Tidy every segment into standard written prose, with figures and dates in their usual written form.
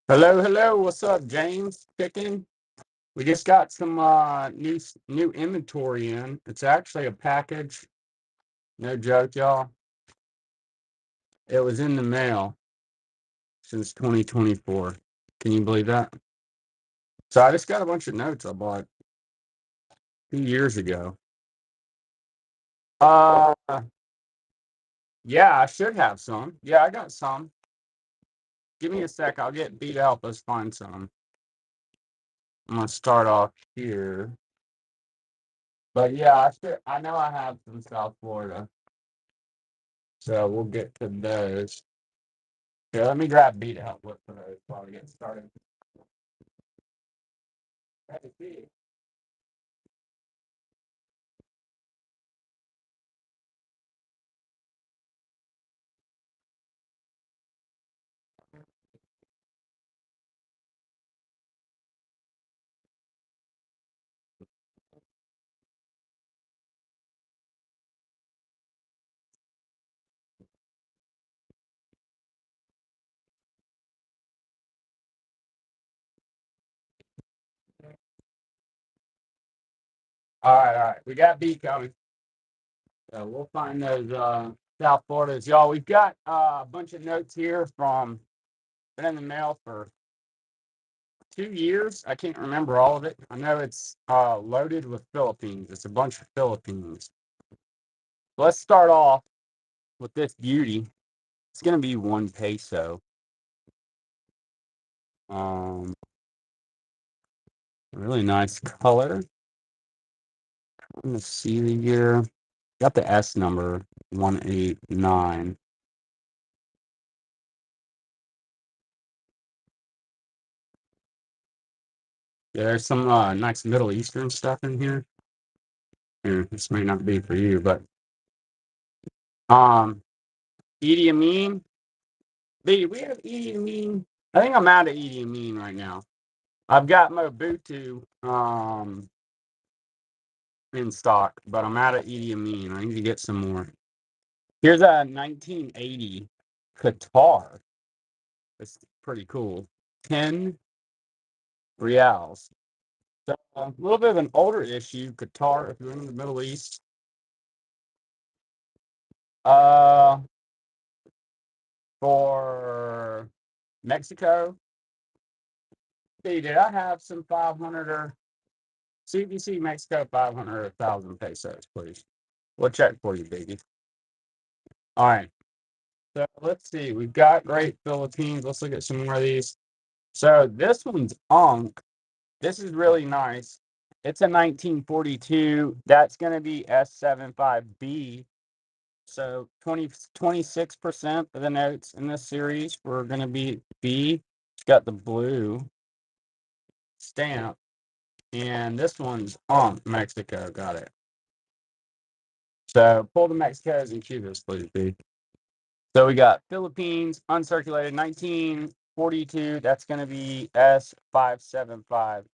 Hello, hello. What's up, James? Chicken. We just got some new inventory in. It's actually a package. No joke, y'all. It was in the mail since 2024. Can you believe that? So I just got a bunch of notes I bought 2 years ago. Uh, yeah, I should have some. Yeah, I got some. Give me a sec. I'll get B to help us find some. I'm gonna start off here. But yeah, I know I have some South Florida, so we'll get to those. Here, let me grab B to help look for those while we get started. Hey, B. All right. We got B coming. So we'll find those South Floridas. Y'all, we've got a bunch of notes here from been in the mail for 2 years. I can't remember all of it. I know it's loaded with Philippines. It's a bunch of Philippines. Let's start off with this beauty. It's gonna be 1 peso. Um, really nice color. Let's see the year. Got the S number 189. Yeah, there's some nice Middle Eastern stuff in here. Here, this may not be for you, but um, Idi Amin. Do we have Idi Amin? I think I'm out of Idi Amin right now. I've got Mobutu in stock, but I'm out of Idi Amin. I need to get some more. Here's a 1980 Qatar. It's pretty cool. 10 reals. So a little bit of an older issue, Qatar, if you're in the Middle East. Uh, for Mexico, see, did I have some 500 or CBC Mexico 500 or 1,000 pesos, please? We'll check for you, baby. All right. So let's see. We've got great Philippines. Let's look at some more of these. So this one's Unk. This is really nice. It's a 1942. That's going to be S75B. So 26% of the notes in this series were going to be B. It's got the blue stamp. And this one's on Mexico. Got it. So pull the Mexicos and Cubas, please, B. So we got Philippines, uncirculated 1942. That's going to be S575B.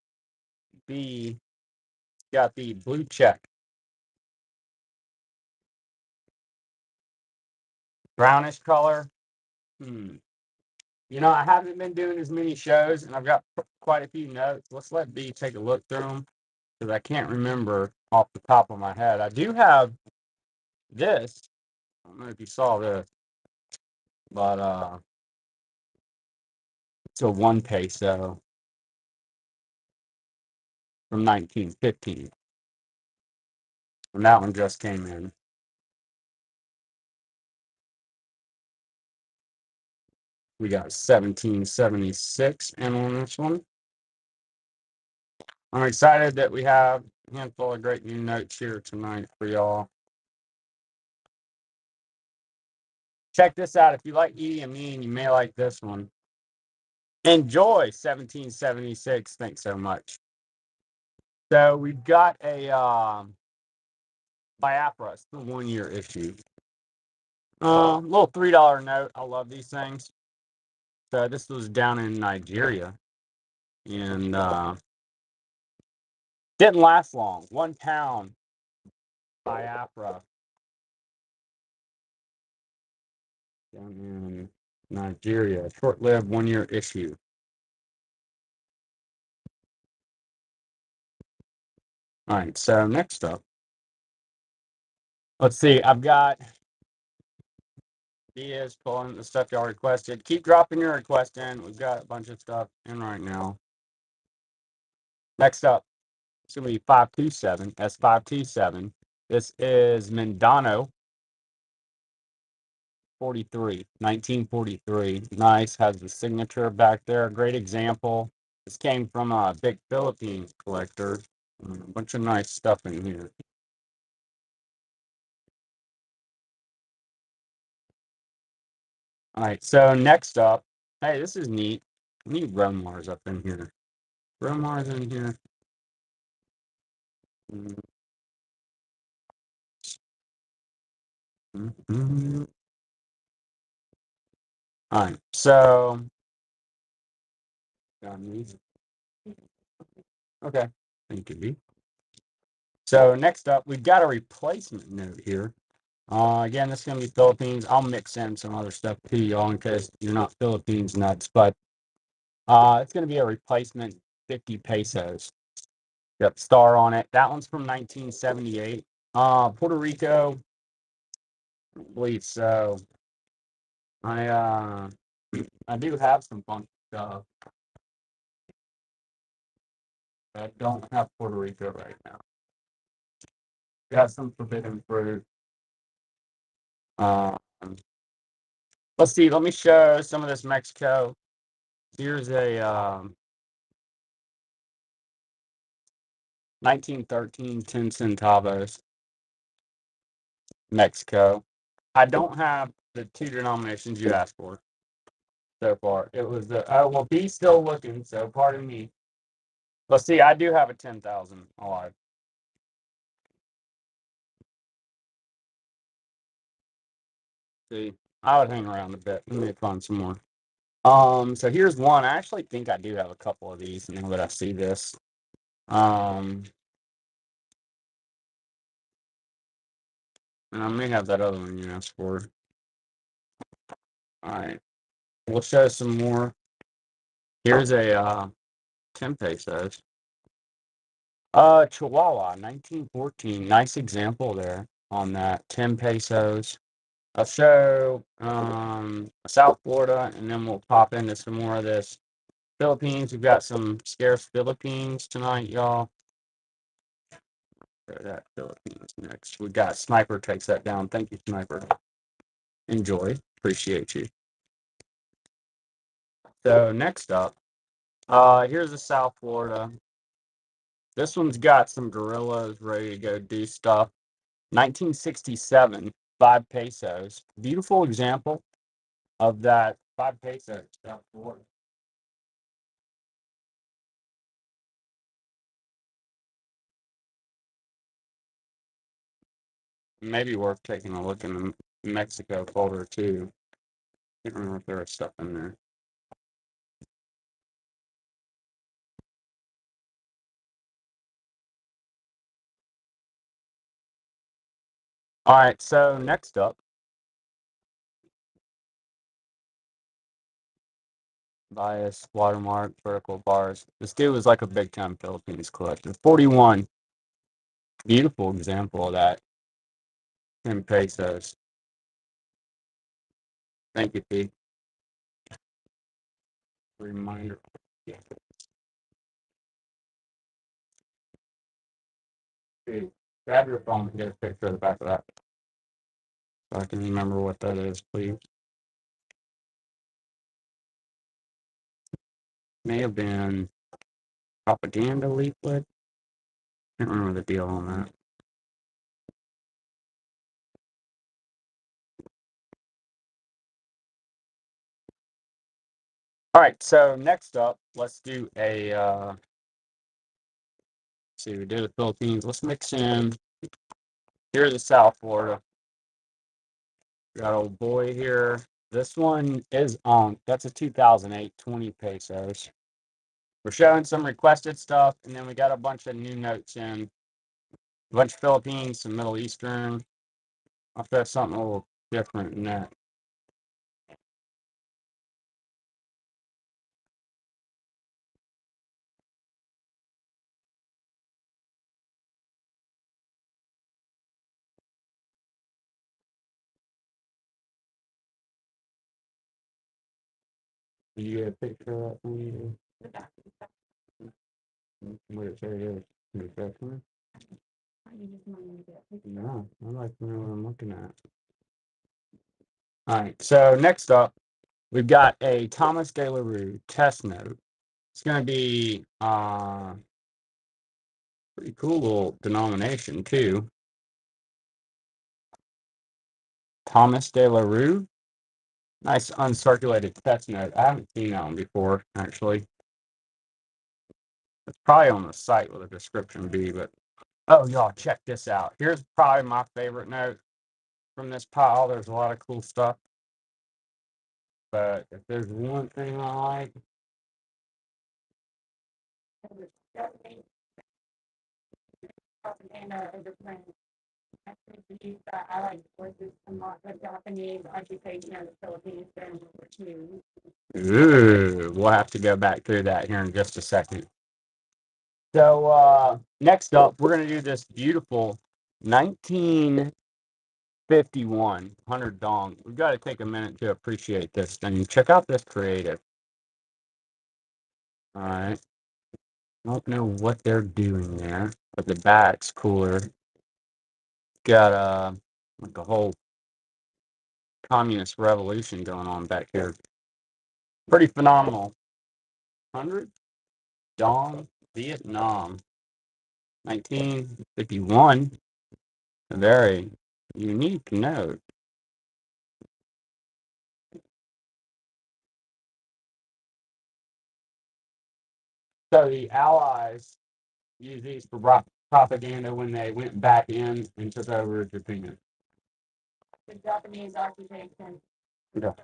Got the blue check. Brownish color. I haven't been doing as many shows, and I've got quite a few notes. Let's let B take a look through them because I can't remember off the top of my head. I do have this. I don't know if you saw this, but it's a 1 peso from 1915, and that one just came in. We got 1776 in on this one. I'm excited that we have a handful of great new notes here tonight for y'all. Check this out. If you like Edie and me, and you may like this one. Enjoy 1776. Thanks so much. So we've got a Biafra. It's the 1 year issue. Little $3 note. I love these things. So this was down in Nigeria, and didn't last long. £1 Biafra down in Nigeria. Short-lived 1 year issue. All right, so next up, let's see. I've got Diaz pulling the stuff y'all requested. Keep dropping your request in. We've got a bunch of stuff in right now. Next up, it's going to be 527, S527. This is Mendano 43, 1943. Nice, has the signature back there. Great example. This came from a big Philippines collector. A bunch of nice stuff in here. All right, so next up, hey, this is neat. We need Romars up in here. Romars in here. Mhm. All right, so okay, thank you, B. So next up, we've got a replacement note here. Again, this is gonna be Philippines. I'll mix in some other stuff to y'all in case you're not Philippines nuts, but it's gonna be a replacement 50 pesos. Got the star on it. That one's from 1978. Puerto Rico, I believe so. I I do have some fun stuff. I don't have Puerto Rico right now. Got some forbidden fruit. Um, let's see. Let me show some of this Mexico. Here's a 1913 10 centavos Mexico. I don't have the two denominations you asked for so far. It was the well, B's still looking, so pardon me. Let's see. I do have a 10,000 alive. See, I would hang around a bit. Let me find some more. So here's one. I actually think I do have a couple of these now that I see this. Um, and I may have that other one you asked for. All right, we'll show some more. Here's a 10 pesos. Chihuahua, 1914. Nice example there on that. 10 pesos. I'll show South Florida, and then we'll pop into some more of this. Philippines, we've got some scarce Philippines tonight, y'all. That Philippines next. We got Sniper takes that down. Thank you, Sniper. Enjoy. Appreciate you. So next up, here's the South Florida. This one's got some gorillas ready to go do stuff. 1967, 5 pesos. Beautiful example of that 5 pesos. South Florida. Maybe worth taking a look in the Mexico folder too. Can't remember if there was stuff in there. All right, so next up, bias, watermark, vertical bars. This dude was like a big time Philippines collector. 41. Beautiful example of that. 10 pesos. Thank you, P. Reminder. Yeah. Hey, grab your phone and get a picture of the back of that. So I can remember what that is, please. May have been propaganda leaflet. Can't remember the deal on that. All right, so next up, let's do a see, we did the Philippines. Let's mix in. Here's the South Florida. We got old boy here. This one is on. That's a 2008 20 pesos. We're showing some requested stuff, and then we got a bunch of new notes in. A bunch of Philippines, some Middle Eastern. I'll show something a little different than that. Do you get a picture of that thing? What it say is? Is that one? No, I like the one I'm looking at. All right, so next up, we've got a Thomas De La Rue test note. It's going to be pretty cool little denomination, too. Thomas De La Rue. Nice uncirculated test note. I haven't seen that one before, actually. It's probably on the site with a description B, but oh, y'all, check this out. Here's probably my favorite note from this pile. There's a lot of cool stuff, but if there's one thing I like, ooh, we'll have to go back through that here in just a second. So next up, we're going to do this beautiful 1951 100 dong. We've got to take a minute to appreciate this thing. Check out this creative. All right. I don't know what they're doing there, but the back's cooler. Got like a whole communist revolution going on back here. Pretty phenomenal. 100 dong Vietnam. 1951. A very unique note. So the Allies used these for propaganda when they went back in and took over Japan. The Japanese occupation. Yeah.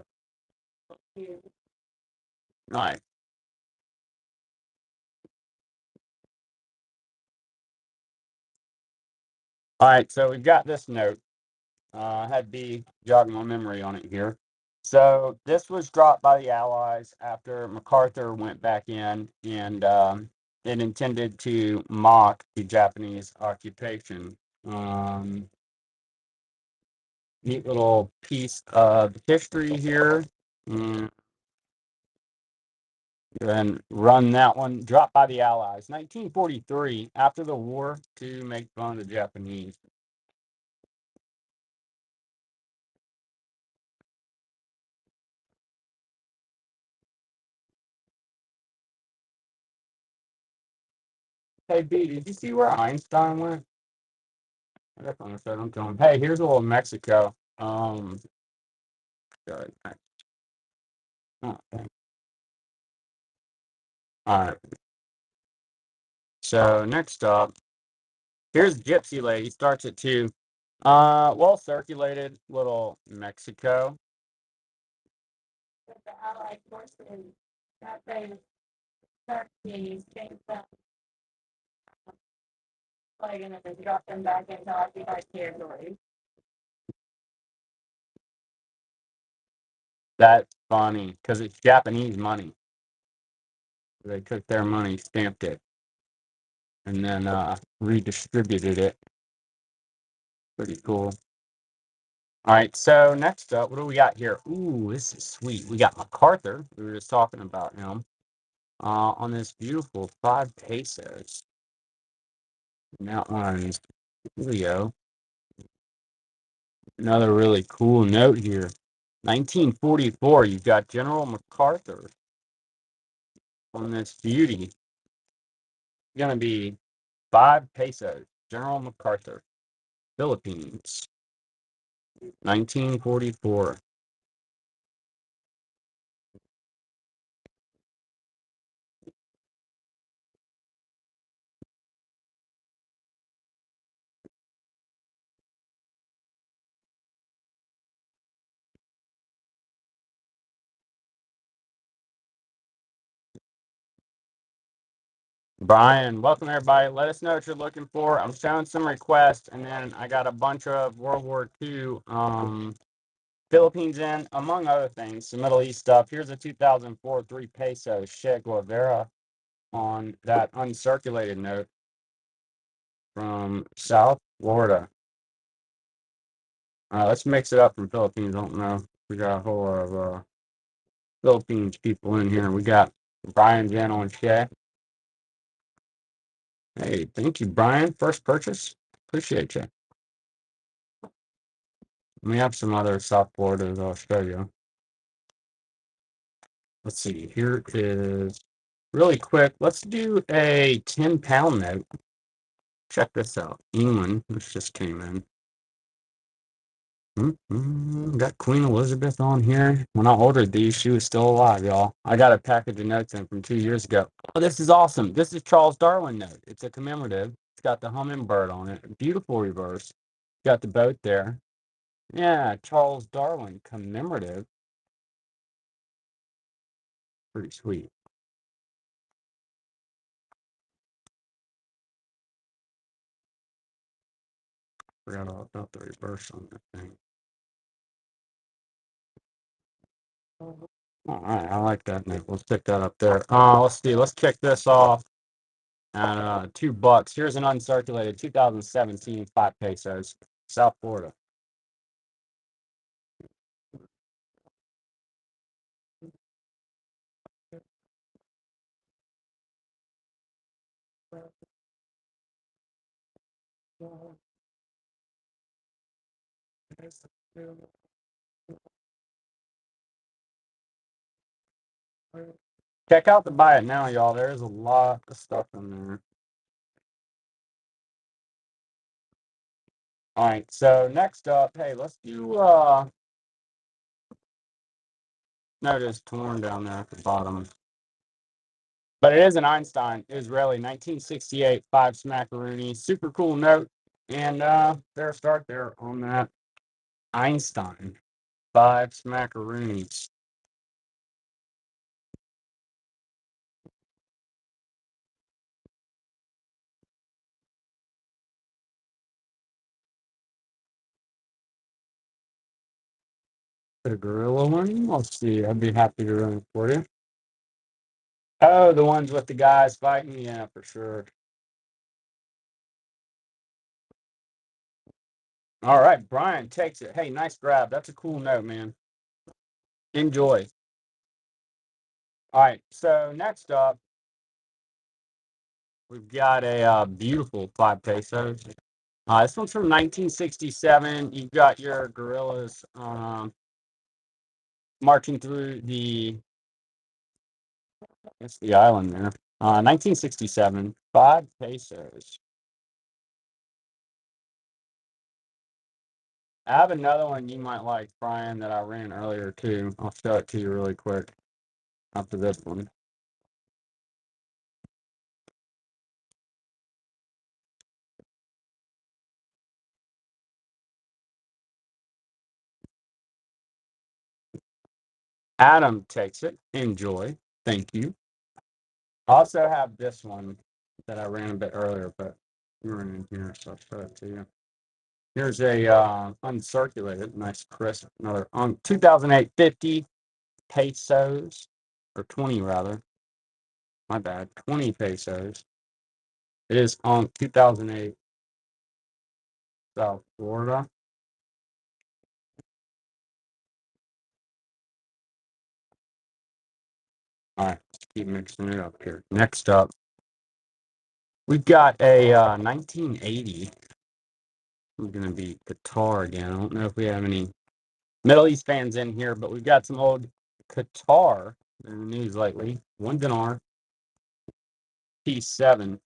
Right. All right, so we've got this note. I had B jogging my memory on it here. So this was dropped by the Allies after MacArthur went back in, and it intended to mock the Japanese occupation. Neat little piece of history here. Mm, and run that one. Dropped by the Allies. 1943, after the war, to make fun of the Japanese. Hey, B, did you see where Einstein went? That's on the side. I'm telling. Hey, here's a little Mexico. Sorry. Oh, all right. So next up, here's Gypsy Lady. Starts at 2. Well circulated little Mexico. The Allied forces that they Turkey came from like and they dropped them back into occupied territory. That's funny because it's Japanese money. They took their money, stamped it, and then redistributed it. Pretty cool. All right, so next up, what do we got here? Ooh, this is sweet. We got MacArthur. We were just talking about him on this beautiful 5 pesos. And that one's Julio. Another really cool note here. 1944, you've got General MacArthur on this beauty. It's going to be 5 pesos. General MacArthur, Philippines, 1944. Brian, welcome everybody. Let us know what you're looking for. I'm showing some requests, and then I got a bunch of World War II Philippines in, among other things, some Middle East stuff. Here's a 2004 3 peso Che Guevara on that uncirculated note from South Florida. Let's mix it up from Philippines. I don't know. We got a whole lot of Philippines people in here. We got Brian, Jano, and Shay. Hey, thank you, Brian. First purchase. Appreciate you. We have some other South Floridas I'll show you. Let's see. Here is really quick. Let's do a 10-pound note. Check this out. England, which just came in. Got Queen Elizabeth on here. When I ordered these, she was still alive, y'all. I got a package of notes in from 2 years ago. Oh, this is awesome. This is Charles Darwin note. It's a commemorative. It's got the hummingbird on it. Beautiful reverse. Got the boat there. Yeah, Charles Darwin commemorative. Pretty sweet. Forgot all about the reverse on that thing. All right, I like that note. Let's stick that up there. Let's see. Let's kick this off at $2. Here's an uncirculated 2017 5 pesos, South Florida. Check out the buy it now, y'all. There's a lot of stuff in there. All right, so next up, hey, let's do no, it is torn down there at the bottom. But it is an Einstein, Israeli, 1968, 5 smackaroonie. Super cool note. And there, start there on that Einstein, 5 smackaroonies. The gorilla one? Let's see. I'd be happy to run it for you. Oh, the ones with the guys fighting? Yeah, for sure. All right, Brian takes it. Hey, nice grab. That's a cool note, man. Enjoy. All right, so next up, we've got a beautiful 5 pesos. This one's from 1967. You've got your gorillas marching through the island there. 1967, 5 pesos. I have another one you might like, Brian, that I ran earlier too. I'll show it to you really quick after this one. Adam takes it. Enjoy. Thank you. I also have this one that I ran a bit earlier, but you were in here, so I'll show it to you. Here's a uncirculated, nice crisp, another 2008 50 pesos, or 20 rather. My bad, 20 pesos. It is on 2008 South Florida. All right, let's keep mixing it up here. Next up, we've got a 1980. We're going to be Qatar again. I don't know if we have any Middle East fans in here, but we've got some old Qatar in the news lately. 1 dinar, P7.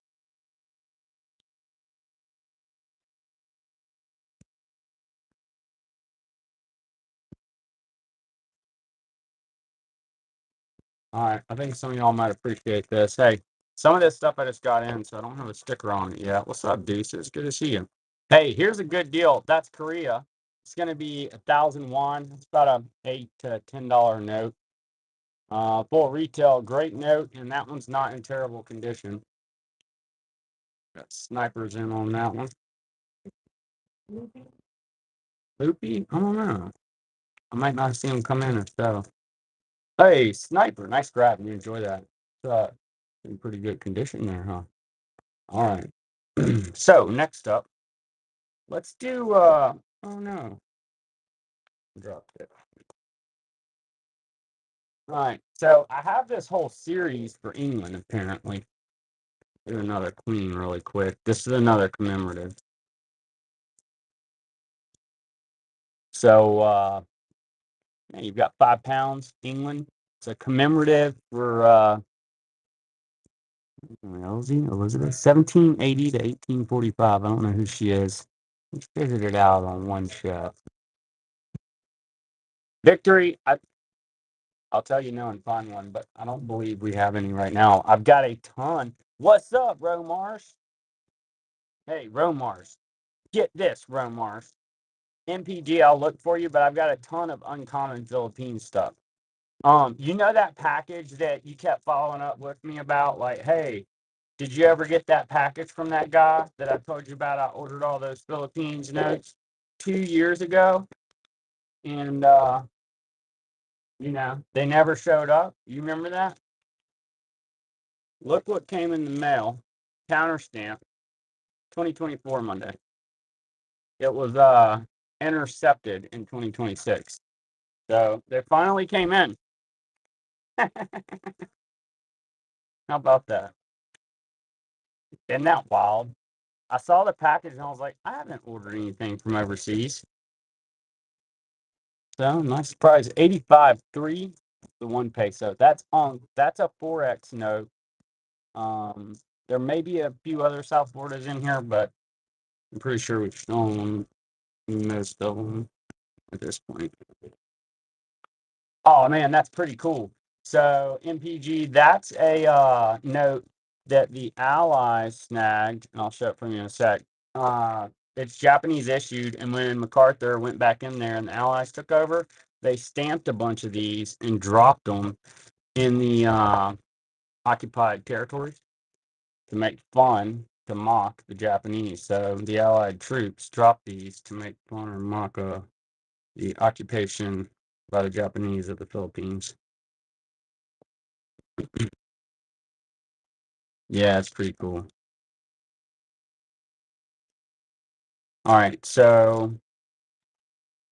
All right, I think some of y'all might appreciate this. Hey, some of this stuff I just got in, so I don't have a sticker on it yet. What's up, Deuces? Good to see you. Hey, here's a good deal. That's Korea. It's going to be 1,000 won. It's about a $8 to $10 note. Full retail, great note, and that one's not in terrible condition. Got snipers in on that one. Loopy? I don't know. I might not see him come in or so. Hey, sniper, nice grab. You enjoy that. In pretty good condition there, huh? All right. So next up, let's do oh no. Dropped it. All right. So I have this whole series for England, apparently. Do another queen really quick. This is another commemorative. So yeah, you've got £5, England. It's a commemorative for Elizabeth, 1780 to 1845. I don't know who she is. We figured it out on one show. Victory. I'll tell you no and find one, but I don't believe we have any right now. I've got a ton. What's up, Romars? Hey, Romars. Get this, Romars. MPG, I'll look for you, but I've got a ton of uncommon Philippine stuff. You know that package that you kept following up with me about? Like, hey, did you ever get that package from that guy that I told you about? I ordered all those Philippines notes 2 years ago, and they never showed up. You remember that? Look what came in the mail. Counter stamp, 2024 Monday. It was intercepted in 2026. So they finally came in. How about that? Isn't that wild? I saw the package and I was like, I haven't ordered anything from overseas. So nice surprise. 85.3, the 1 peso. That's a Forex note. There may be a few other South Floridas in here, but I'm pretty sure we've shown most of them at this point. Oh man, that's pretty cool. So MPG, that's a note that the Allies snagged, and I'll show it from you in a sec. It's Japanese issued, and when MacArthur went back in there and the Allies took over, they stamped a bunch of these and dropped them in the occupied territories to make fun, to mock the Japanese. So the Allied troops dropped these to make fun or mock the occupation by the Japanese of the Philippines. Yeah, it's pretty cool. All right, so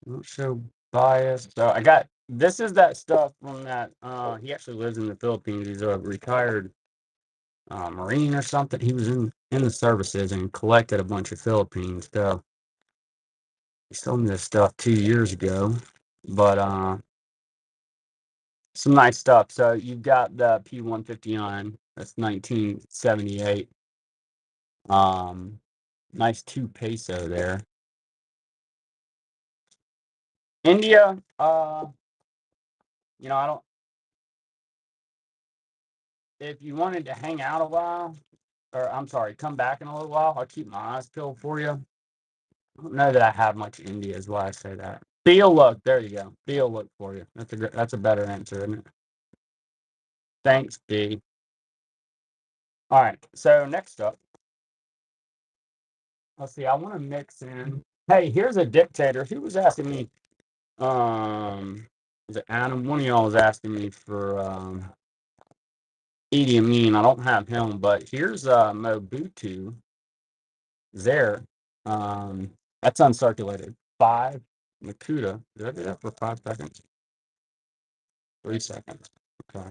don't show bias. So I got this is that stuff from that. He actually lives in the Philippines. He's a retired Marine or something. He was in the services and collected a bunch of Philippines. So he sold me this stuff 2 years ago, but some nice stuff. So you've got the P159. That's 1978. Nice 2 peso there. India, I don't. If you wanted to hang out a while, or I'm sorry, come back in a little while, I'll keep my eyes peeled for you. I don't know that I have much India, is why I say that. Feel look, there you go. Feel look for you. That's a better answer, isn't it? Thanks, B. All right. So next up, let's see. I want to mix in. Hey, here's a dictator. Who was asking me? Was it Adam? One of y'all was asking me for Idi Amin. I don't have him, but here's Mobutu there. That's uncirculated. 5 Makuta. Did I do that for 5 seconds? 3 seconds. Okay.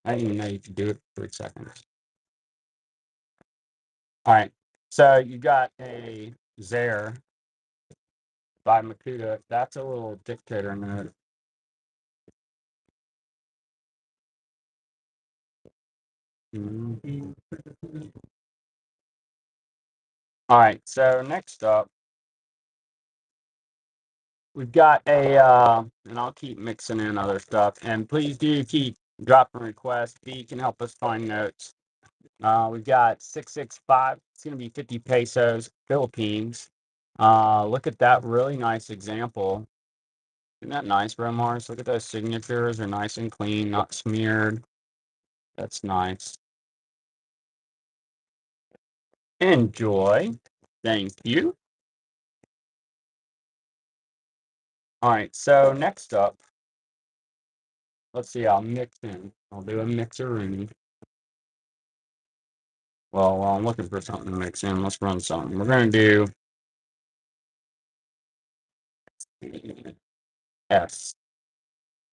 I didn't even know you could do it for 3 seconds. All right. So you got a Zaire by Makuta. That's a little dictator note. Mhm. All right. So next up, we've got and I'll keep mixing in other stuff. And please do keep dropping requests. B can help us find notes. We've got 665. It's going to be 50 pesos, Philippines. Look at that really nice example. Isn't that nice, Romars? Look at those signatures. They're nice and clean, not smeared. That's nice. Enjoy. Thank you. All right, so next up, let's see, I'll mix in. I'll do a mixer. Well, while I'm looking for something to mix in, let's run something. We're going to do S.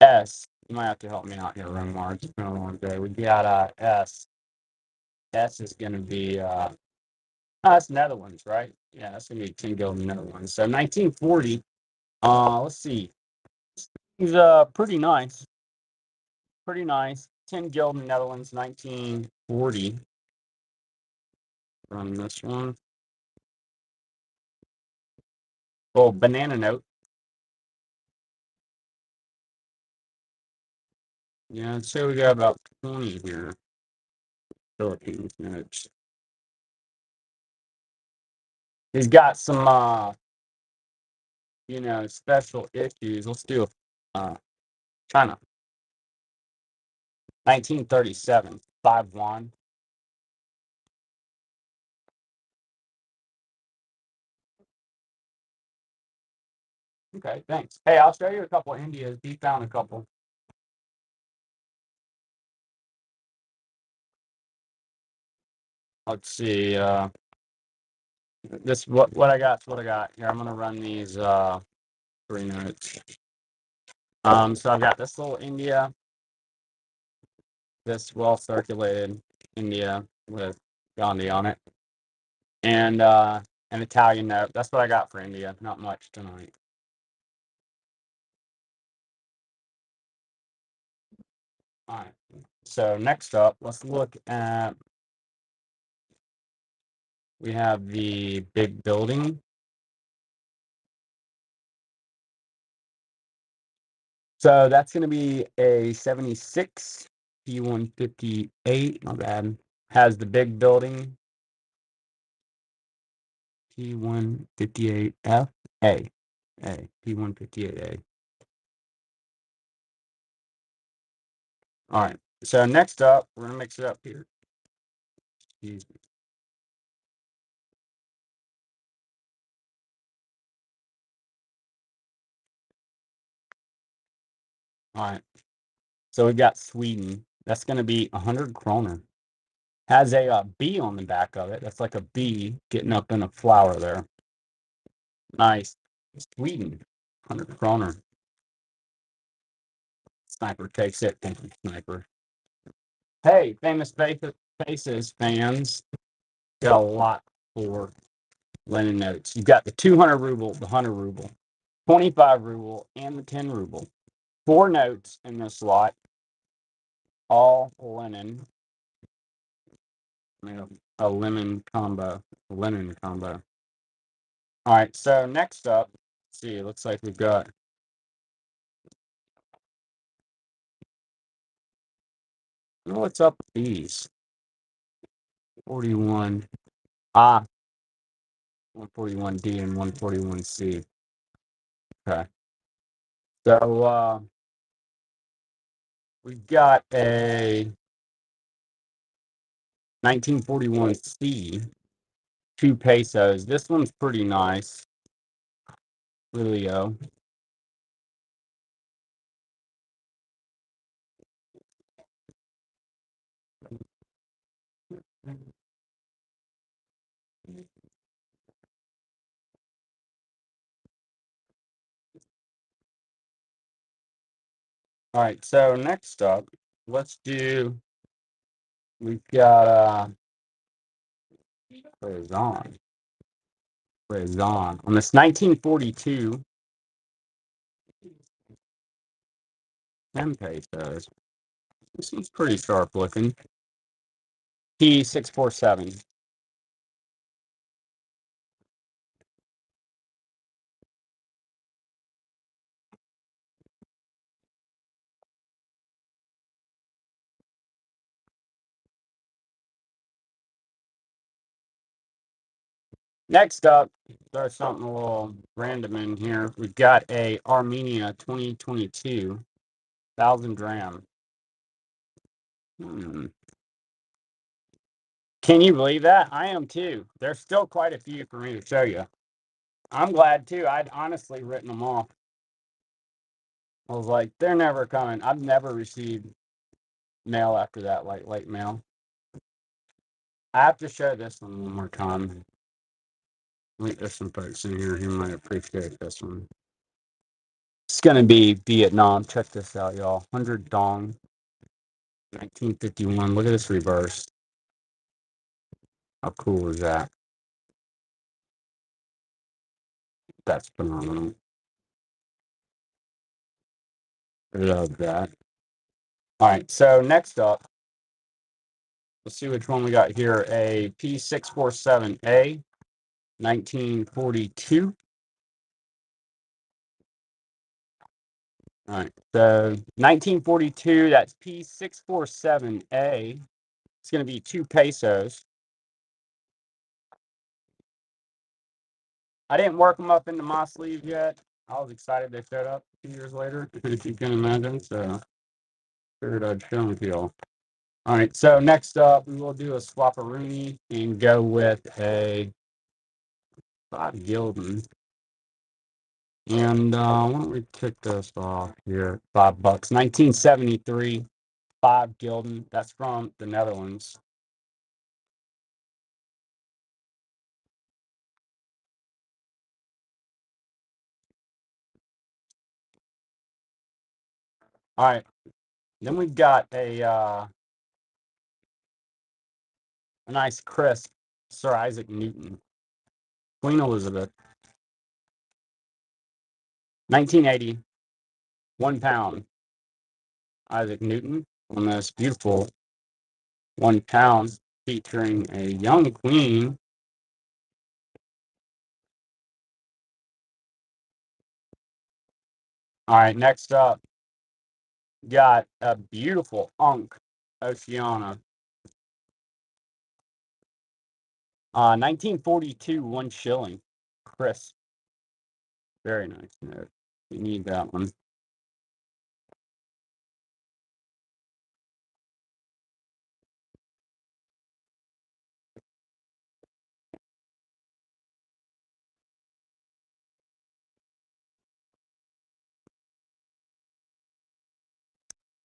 S. You might have to help me out here, Rumar. It's been a long day. We got S. S is going to be, that's Netherlands, right? Yeah, that's going to be 10 Guild Netherlands. So 1940, let's see. He's pretty nice. Pretty nice. 10 Guild Netherlands, 1940. Run this one. Oh, banana note. Yeah, I'd say we got about 20 here. Philippines notes. He's got some, special issues. Let's do China. 1937, 5-1. Okay, thanks. Hey, I'll show you a couple of Indias. He found a couple. Let's see. This what I got. What I got here. I'm gonna run these 3 notes. So I've got this little India, this well circulated India with Gandhi on it, and an Italian note. That's what I got for India. Not much tonight. All right. So next up, let's look at. We have the big building. So that's going to be a 76 P158. Not bad. Has the big building P158F A P158A. All right. So next up, we're gonna mix it up here. Excuse me. All right. So we got Sweden. That's gonna be 100 kroner. Has a bee on the back of it. That's like a bee getting up in a flower there. Nice. Sweden, 100 kroner. Sniper takes it. Thank you, Sniper. Hey, faces fans. Got a lot for Lenin notes. You've got the 200 ruble, the 100 ruble, 25 ruble, and the 10 ruble. 4 notes in this slot, all Lenin. A lemon combo, Lenin combo. All right, so next up, let's see, it looks like we've got. What's up with these? 41. 141D and 141C. Okay. So we've got a 1941C, 2 pesos. This one's pretty nice. Lilio. All right, so next up, let's do. We've got Razan. On this 1942 10 pesos. This one's pretty sharp looking. P647. Next up, there's something a little random in here. We've got a Armenia 2022 1,000 gram. Can you believe that? I am too. There's still quite a few for me to show you. I'm glad too. I'd honestly written them off. I was like, they're never coming. I've never received mail after that, like late mail. I have to show this one more time. I think there's some folks in here who might appreciate this one. It's gonna be Vietnam. Check this out, y'all. 100 dong, 1951. Look at this reverse. How cool is that? That's phenomenal. I love that. All right, so next up, let's see which one we got here. A P647A, 1942. All right, so 1942, that's P647A. It's going to be 2 pesos. I didn't work them up into my sleeve yet. I was excited they showed up 2 years later, if you can imagine. So, figured I'd show them to y'all. All right, so next up, we will do a swapperoonie and go with a 5 Gildan. And why don't we kick this off here? $5. 1973, 5 Gildan. That's from the Netherlands. All right. Then we've got a nice crisp Sir Isaac Newton. Queen Elizabeth. 1980, 1 pound. Isaac Newton on this beautiful 1 pound featuring a young queen. All right, next up, got a beautiful Unk Oceana. 1942, 1 shilling. Crisp. Very nice note. You need that one.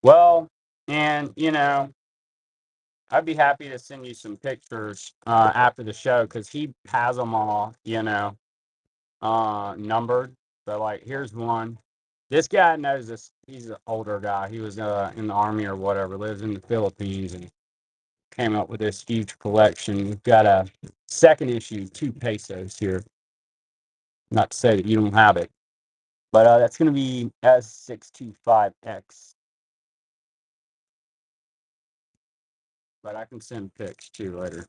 Well, and I'd be happy to send you some pictures after the show because he has them all, numbered. So like, here's one. This guy knows this. He's an older guy. He was in the army or whatever. Lives in the Philippines and came up with this huge collection. We've got a second issue, 2 pesos here. Not to say that you don't have it, but that's going to be S625X. But I can send pics too later.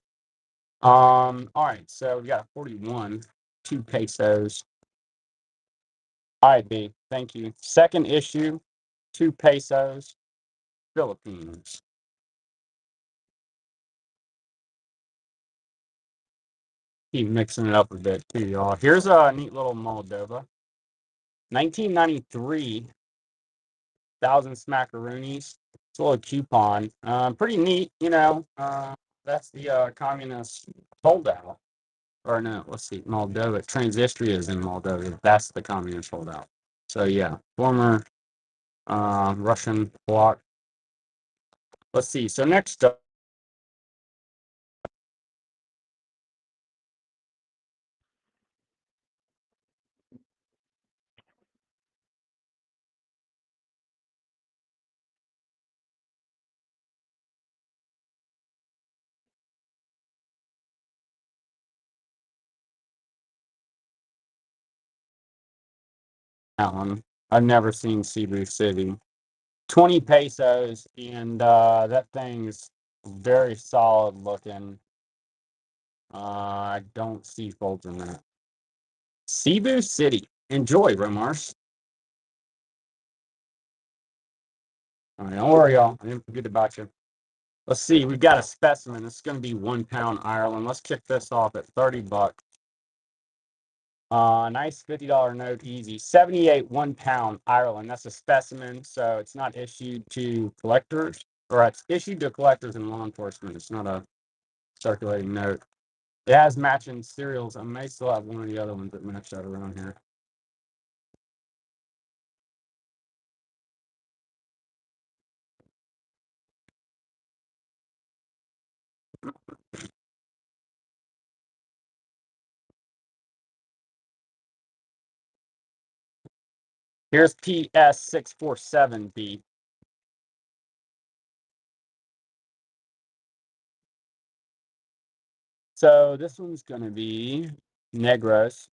All right, so we got 41, 2 pesos. All right, B, thank you. Second issue, 2 pesos, Philippines. Keep mixing it up a bit too, y'all. Here's a neat little Moldova. 1993, 1,000 smackaroonies. It's a little coupon. Pretty neat, that's the communist holdout. Or no, let's see, Moldova. Transnistria is in Moldova. That's the communist holdout. So yeah, former Russian bloc. Let's see. So next up, Alan. I've never seen Cebu City. 20 pesos, and that thing's very solid looking. I don't see fault in that. Cebu City. Enjoy, Romars. All right, don't worry, y'all. I didn't forget about you. Let's see. We've got a specimen. It's going to be 1 pound Ireland. Let's kick this off at $30. Nice $50 note, easy. 78 1 pound Ireland. That's a specimen, so it's not issued to collectors, or it's issued to collectors and law enforcement. It's not a circulating note. It has matching serials. I may still have one of the other ones that match that around here. Here's PS647B. So this one's going to be Negros.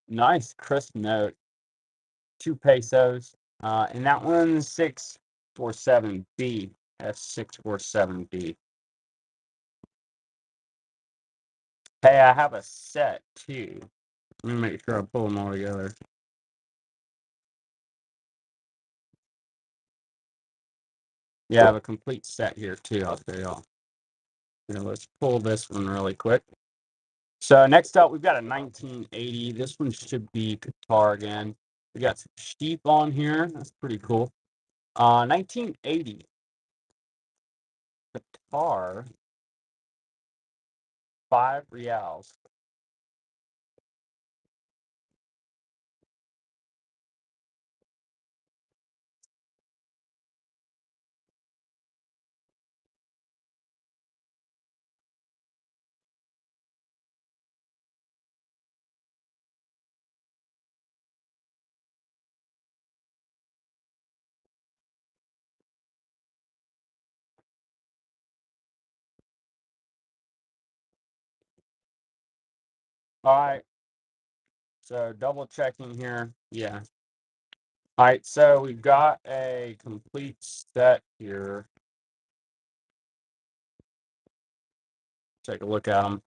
Nice crisp note. 2 pesos. And that one's 647B. S647B. Hey, I have a set too. Let me make sure I pull them all together. Yeah, I have a complete set here too. I'll show y'all. Let's pull this one really quick. So next up, we've got a 1980. This one should be Qatar again. We got some sheep on here. That's pretty cool. 1980 Qatar, 5 reals. All right. So double checking here. Yeah. All right. So we've got a complete set here. Take a look at them.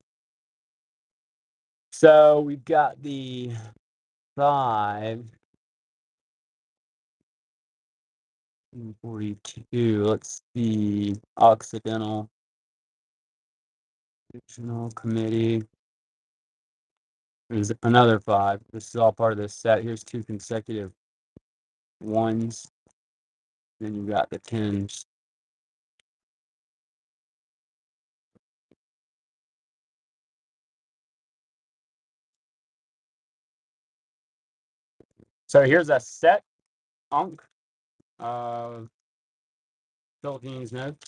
So we've got the 542. Let's see. Occidental Regional Committee. There's another 5. This is all part of this set. Here's 2 consecutive ones. Then you got the 10s. So here's a set unk of Philippines notes.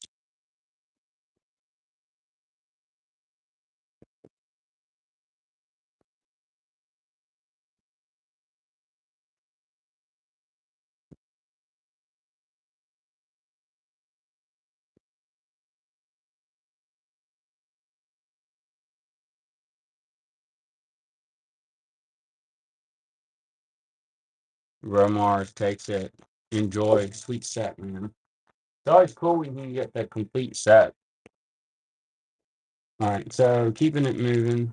Romars takes it. Enjoy. Sweet set, man. It's always cool when you can get the complete set. All right, so keeping it moving.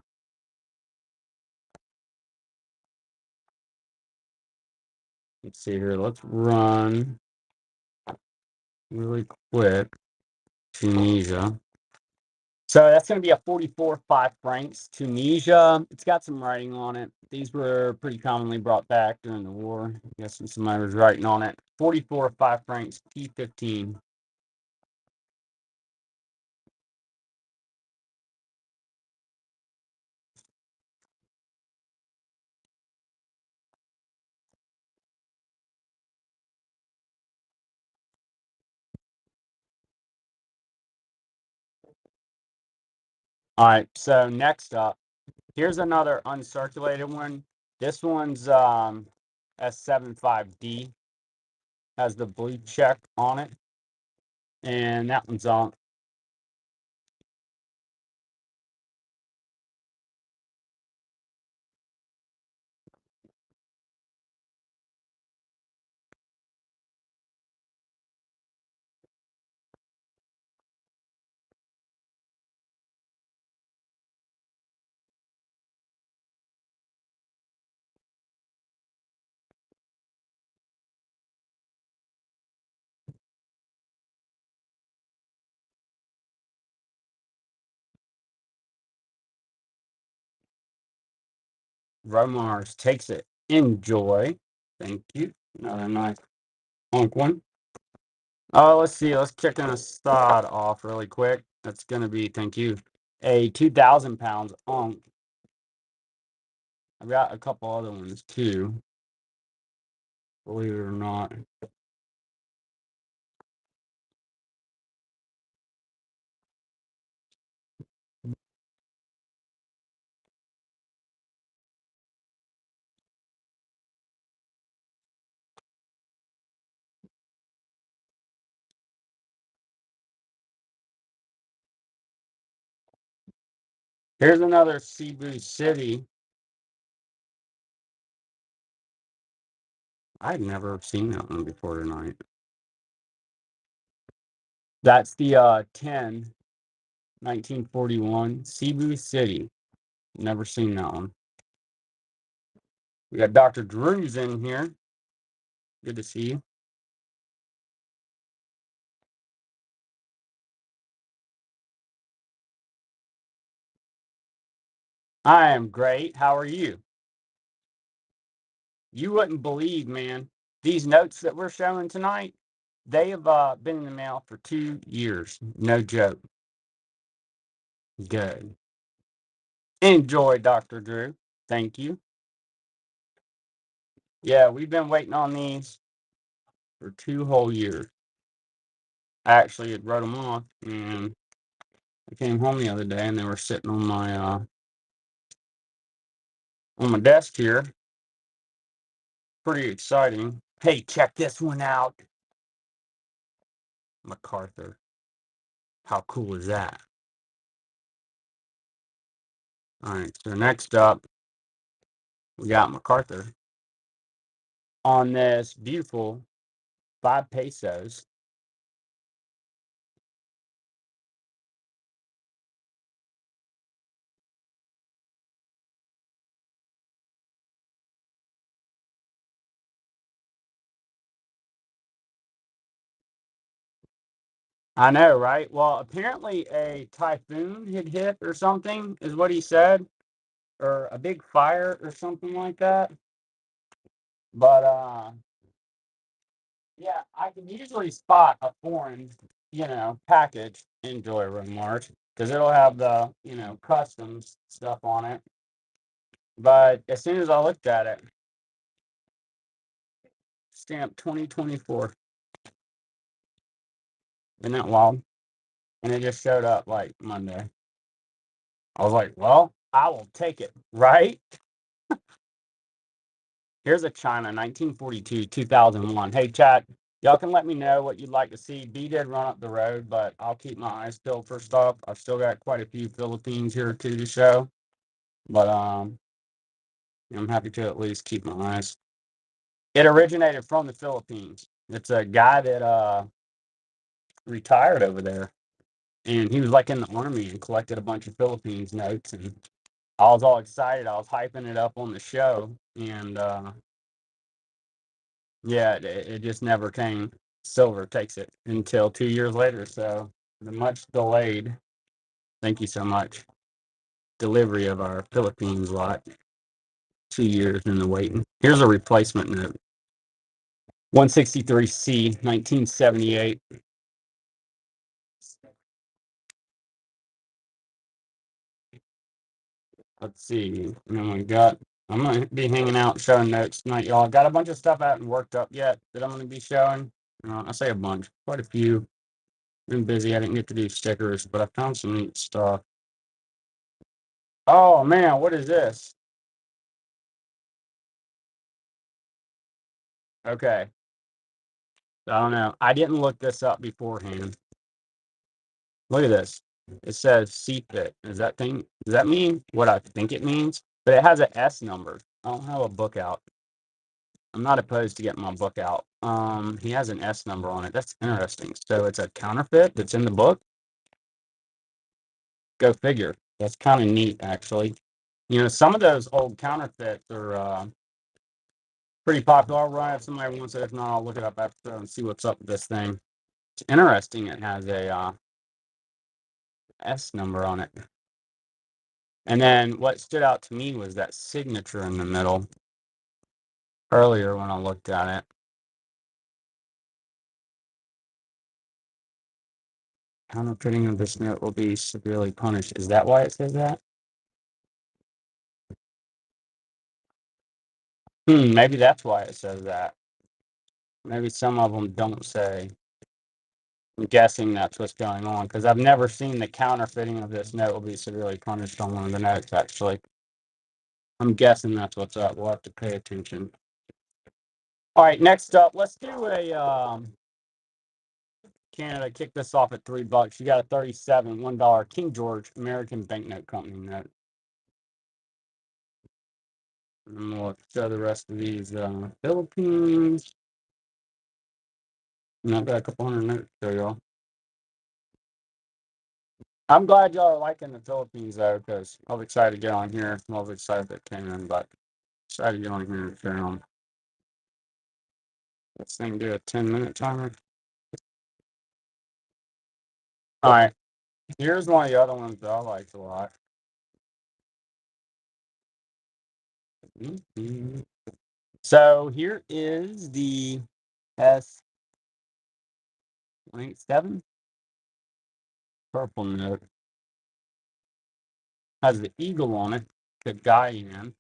Let's see here. Let's run really quick. Tunisia. So that's going to be a 44 5 francs. Tunisia, it's got some writing on it. These were pretty commonly brought back during the war. I guess somebody was writing on it. 44 5 francs, P15. All right, so next up, here's another uncirculated one. This one's S75D, has the blue check on it, and that one's on. Romars takes it. Enjoy. Thank you. Another nice honk one. Oh, let's see. Let's check an Assad off really quick. That's going to be, thank you, a 2,000 pounds onk. I've got a couple other ones too, believe it or not. Here's another Cebu City. I've never seen that one before tonight. That's the 10, 1941, Cebu City. Never seen that one. We got Dr. Drew's in here. Good to see you. I am great. How are you? You wouldn't believe, man, these notes that we're showing tonight, they have been in the mail for 2 years. No joke. Good. Enjoy, Dr. Drew. Thank you. Yeah, we've been waiting on these for 2 whole years. I actually had wrote them off, and I came home the other day, and they were sitting on my desk here. Pretty exciting. Hey, check this one out. MacArthur. How cool is that? All right, so next up, we got MacArthur on this beautiful 5 pesos. I know, right? Well, apparently a typhoon had hit or something, is what he said, or a big fire or something like that. But yeah, I can usually spot a foreign, package in Joyride Mart because it'll have the, customs stuff on it. But as soon as I looked at it, stamp 2024. Isn't that wild? And it just showed up like Monday. I was like, well, I will take it, right? Here's a China, 1942, 2001. Hey, chat, y'all can let me know what you'd like to see. B did run up the road, but I'll keep my eyes peeled for stuff. I've still got quite a few Philippines here too to show, but I'm happy to at least keep my eyes. It originated from the Philippines. It's a guy that retired over there, and he was like in the army and collected a bunch of Philippines notes, and I was all excited. I was hyping it up on the show, and yeah, it just never came. Silver takes it until 2 years later. So the much delayed, thank you so much, delivery of our Philippines lot. 2 years in the waiting. Here's a replacement note. 163C, 1978. Let's see. Oh my God. I'm going to be hanging out showing notes tonight, y'all. Got a bunch of stuff I haven't worked up yet that I'm going to be showing. I say a bunch, quite a few. Been busy. I didn't get to do stickers, but I found some neat stuff. Oh man, what is this? Okay. I don't know. I didn't look this up beforehand. Look at this. It says CFIT. Does that mean what I think it means? But it has an S number. I don't have a book out. I'm not opposed to getting my book out. He has an S number on it. That's interesting. So it's a counterfeit that's in the book. Go figure. That's kind of neat, actually. Some of those old counterfeits are pretty popular. I'll run if somebody wants it. If not, I'll look it up after and see what's up with this thing. It's interesting. It has a S number on it. And then what stood out to me was that signature in the middle earlier when I looked at it. Counterfeiting of this note will be severely punished. Is that why it says that? Maybe that's why it says that. Maybe some of them don't say. I'm guessing that's what's going on because I've never seen the counterfeiting of this note will be severely punished on one of the notes, actually. I'm guessing that's what's up. We'll have to pay attention. All right, next up, let's do a Canada. Kick this off at $3. You got a 37 $1 King George American Banknote Company note. And we'll show the rest of these Philippines. And I've got a couple hundred notes to show y'all. I'm glad y'all are liking the Philippines though, because I was excited to get on here. I was excited that came in, but excited to get on here and share them. This thing do a 10-minute timer. All right, here's one of the other ones that I liked a lot. So here is the S.7 purple note. Has the eagle on it. The guy in.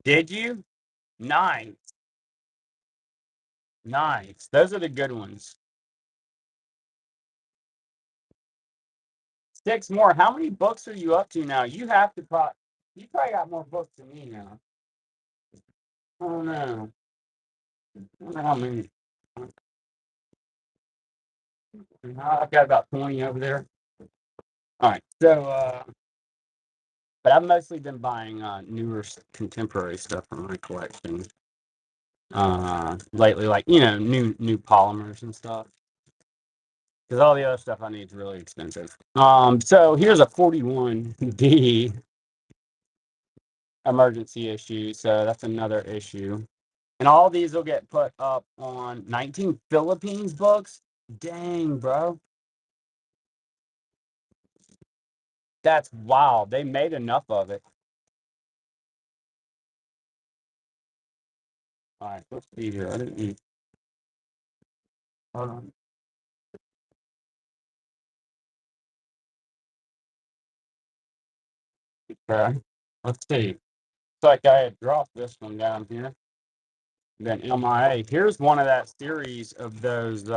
Did you? Nice. Nice. Those are the good ones. 6 more. How many books are you up to now? You have to you probably got more books than me now. I don't know. I don't know how many. I've got about 20 over there. All right. So, but I've mostly been buying newer contemporary stuff for my collection lately, like new polymers and stuff. Because all the other stuff I need is really expensive. So here's a 41D emergency issue. So that's another issue. And all these will get put up on 19 Philippines books. Dang, bro. That's wild. They made enough of it. All right, let's see here. I didn't eat. Hold on. Okay. Let's see. It's like I had dropped this one down here. Then MIA. Here's one of that series of those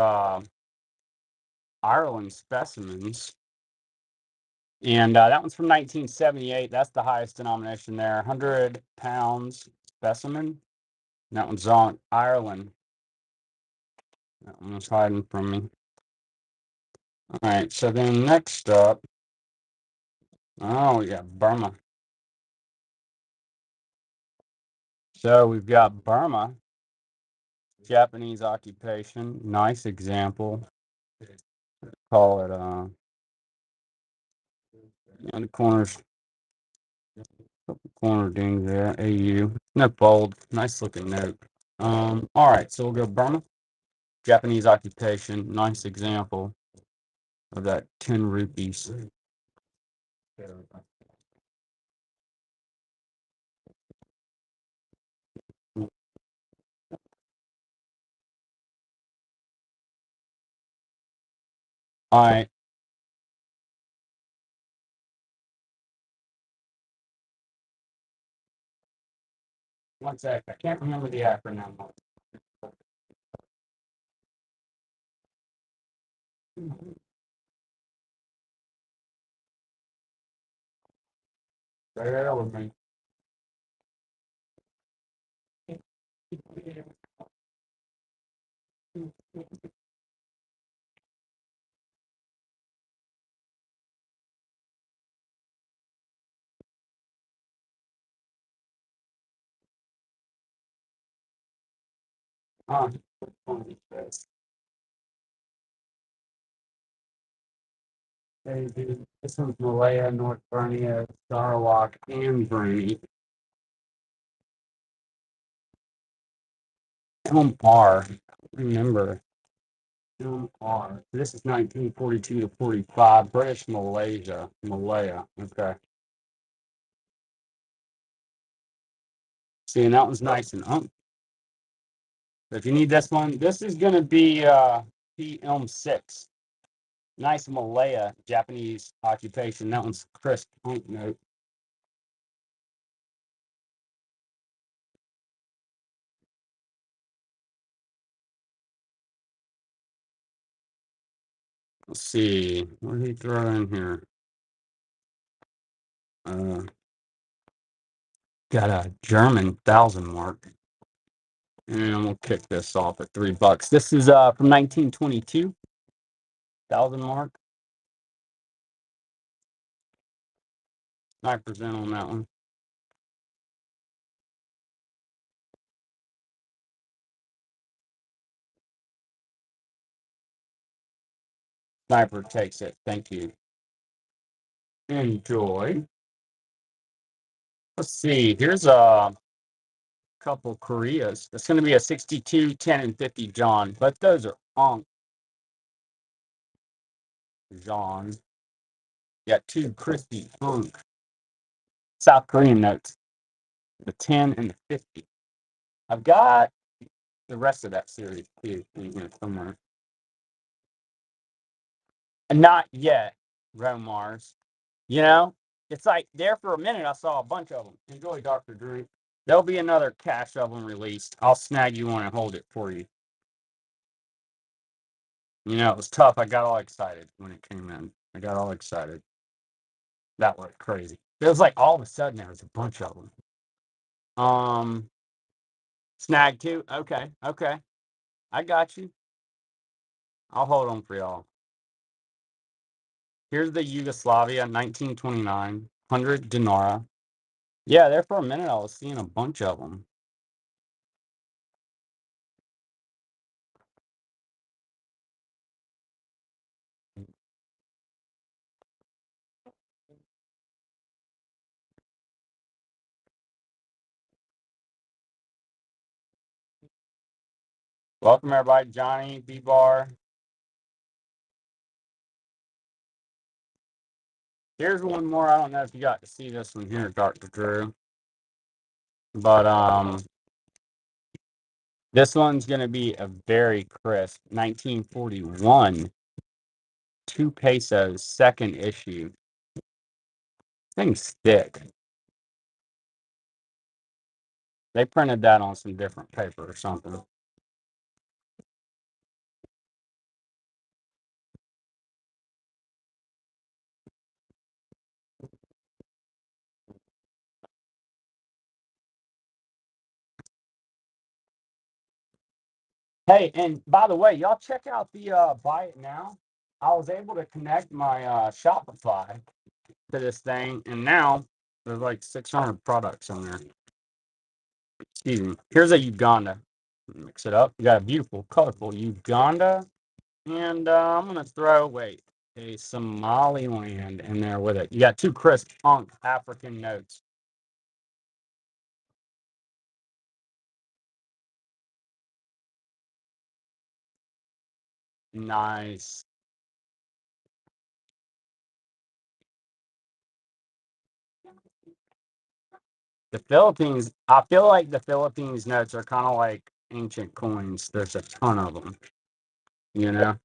Ireland specimens. And that one's from 1978. That's the highest denomination there. 100 pounds specimen. And that one's on Ireland. That one was hiding from me. All right. So then next up. Oh, yeah, Burma. So we've got Burma. Japanese occupation. Nice example. Call it the corner ding there. AU. No bold. Nice looking note. All right, so we'll go Burma. Japanese occupation. Nice example of that 10 rupees. All right. One sec. I can't remember the acronym. Bear with me. Uh, this one's Malaya, North Borneo, Sarawak, and Brunei. MR. Remember. MR. This is 1942 to 45. British Malaysia. Malaya. Okay. See, and that one's nice and So if you need this one, this is going to be PM6. Nice Malaya, Japanese occupation. That one's crisp punk note. Let's see. What did he throw in here? Got a German 1,000 mark. And we'll kick this off at $3. This is from 1922, 1,000 mark. 9% on that one. Sniper takes it. Thank you. Enjoy. Let's see. Here's a couple Koreas. It's going to be a 62, 10, and 50 John. But those are Unk John. Got two crispy Unk South Korean notes. The 10 and the 50. I've got the rest of that series too in here somewhere. And not yet, Romars. You know, it's like there for a minute I saw a bunch of them. Enjoy, Dr. Drew. There'll be another cache of them released. I'll snag you one and hold it for you. You know, it was tough. I got all excited when it came in. I got all excited. That was crazy. It was like all of a sudden there was a bunch of them. Snag two. Okay, okay. I got you. I'll hold on for y'all. Here's the Yugoslavia 1929 100 Dinara. Yeah, there for a minute I was seeing a bunch of them. Welcome everybody, Johnny, B-Bar. Here's one more. I don't know if you got to see this one here, Dr. Drew. But this one's gonna be a very crisp 1941, 2 pesos, second issue. Things thick. They printed that on some different paper or something. Hey, and by the way, y'all check out the buy it now. I was able to connect my Shopify to this thing, and now there's like 600 products on there. Excuse me. Here's a Uganda. Mix it up. You got a beautiful, colorful Uganda, and I'm gonna throw a Somaliland in there with it. You got two crisp punk African notes. Nice. The Philippines, I feel like the Philippines notes are kind of like ancient coins. There's a ton of them, you know,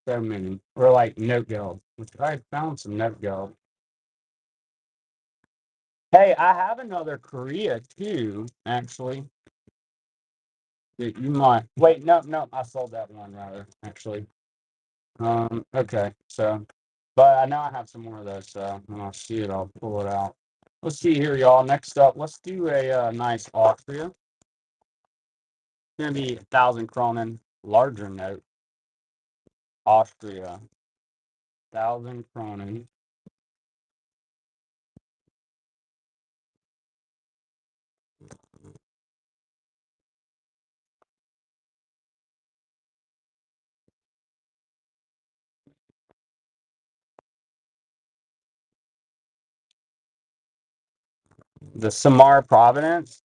so many. Or like note gold, which I found some note gold. Hey, I have another Korea too, actually. That you might wait. No, I sold that one rather actually. Okay, so, but I know I have some more of those. So when I see it, I'll pull it out. Let's see here, y'all. Next up, let's do a nice Austria. It's gonna be 1,000 kronen, larger note. Austria, 1,000 kronen. The Samar Providence.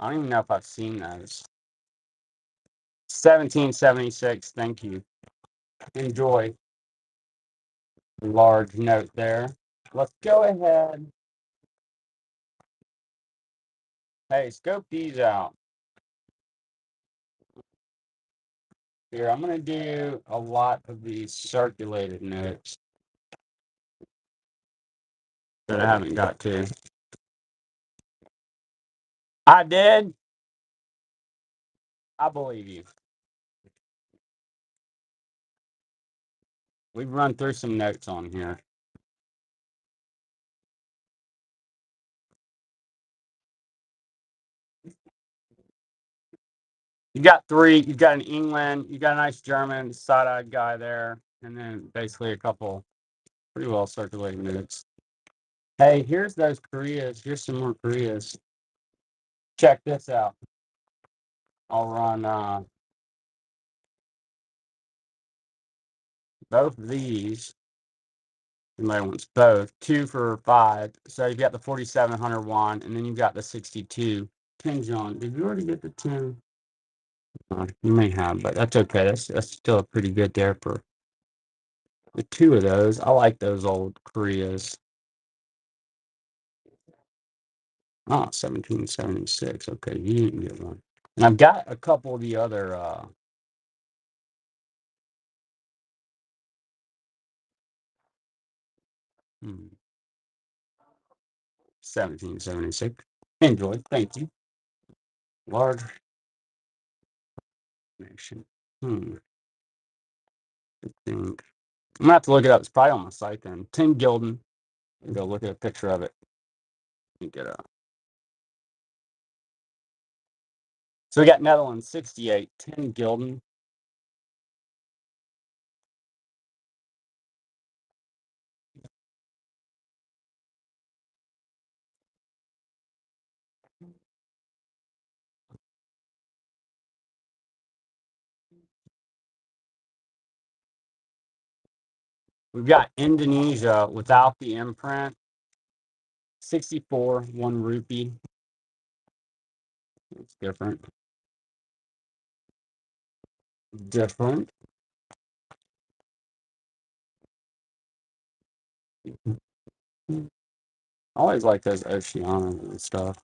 I don't even know if I've seen those. 1776. Thank you. Enjoy. Large note there. Let's go ahead. Hey, scope these out. Here, I'm going to do a lot of these circulated notes that I haven't got to. I did. I believe you. We've run through some notes on here. You got three. You got an England. You got a nice German side-eyed guy there, and then basically a couple pretty well circulating notes. Hey, here's those Koreas. Here's some more Koreas. Check this out. I'll run both of these. Somebody wants both. 2 for $5. So you've got the 4700 won, and then you've got the 62. 10, John. Did you already get the 10? You may have, but that's okay. That's still pretty good there for the two of those. I like those old Koreas. Oh, 1776. Okay, you didn't get one. And I've got a couple of the other 1776. Enjoy. Thank you. Large nation. I think. I'm gonna have to look it up. It's probably on my site then. 10 Gilden. Go look at a picture of it. Get a. So we got Netherlands 68, 10 Gilden. We've got Indonesia without the imprint. 64, 1 rupee. It's different. Different. I always like those Oceania and stuff.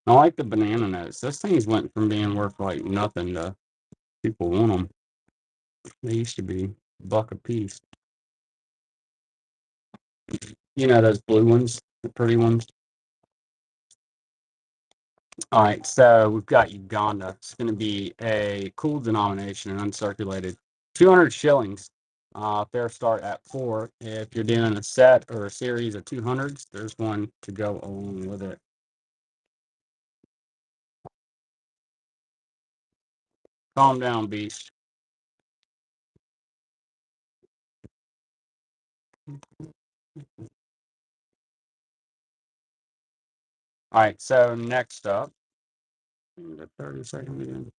I like the banana notes. Those things went from being worth like nothing to people want them. They used to be $1 a piece. You know those blue ones, the pretty ones. All right, so we've got Uganda. It's going to be a cool denomination and uncirculated. 200 shillings. Fair start at 4. If you're doing a set or a series of 200s, there's one to go along with it. Calm down, beast. All right, so next up, 30 seconds again.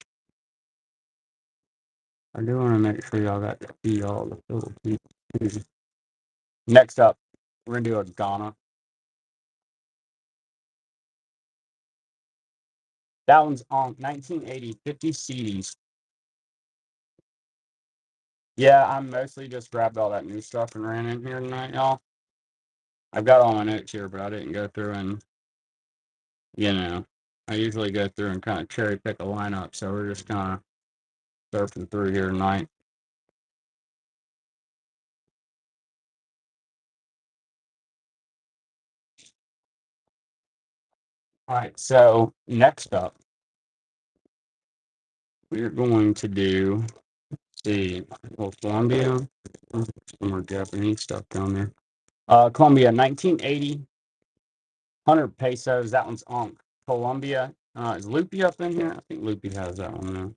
I do want to make sure y'all got to see all the Philippines. Next up, we're going to do a Ghana. That one's on 1980, 50 CDs. Yeah, I mostly just grabbed all that new stuff and ran in here tonight, y'all. I've got all my notes here, but I didn't go through and, I usually go through and kind of cherry pick a lineup. So we're just kind of surfing through here tonight. All right, so next up, we're going to do, see, Colombia. Some more Japanese stuff down there. Colombia, 1980, 100 pesos. That one's on Colombia. Is Loopy up in here? I think Loopy has that one now.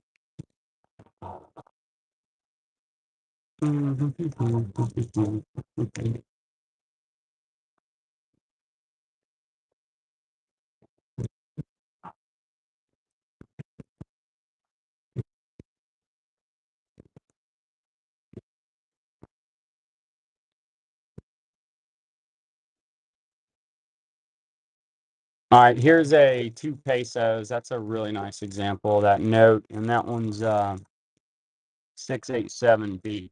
All right, here's a 2 pesos. That's a really nice example of that note, and that one's 687B.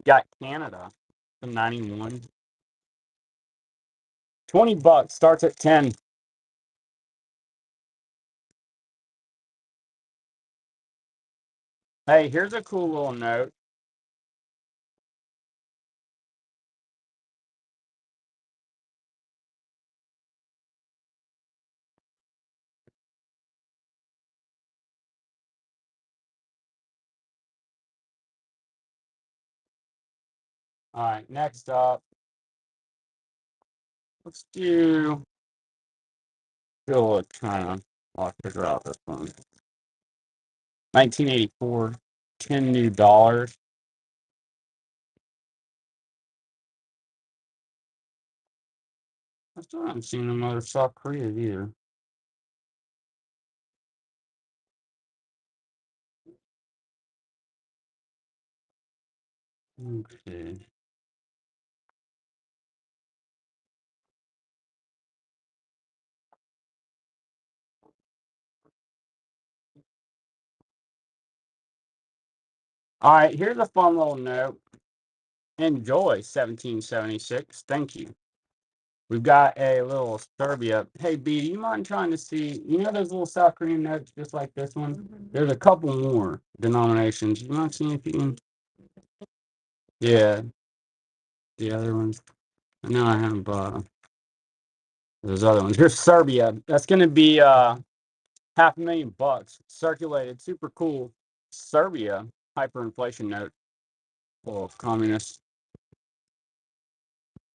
Got Canada, the 91. $20 starts at 10. Hey, here's a cool little note. All right, next up, let's do still China. I'll figure out this one. 1984, 10 new dollars. I still haven't seen them other South Korea either. Okay. All right, here's a fun little note. Enjoy 1776. Thank you. We've got a little Serbia. Hey, B, do you mind trying to see? You know those little South Korean notes just like this one? There's a couple more denominations. You mind seeing if you can? Yeah, the other ones. I know I have those other ones. Here's Serbia. That's going to be $500,000 circulated. Super cool. Serbia hyperinflation note. Full of communists.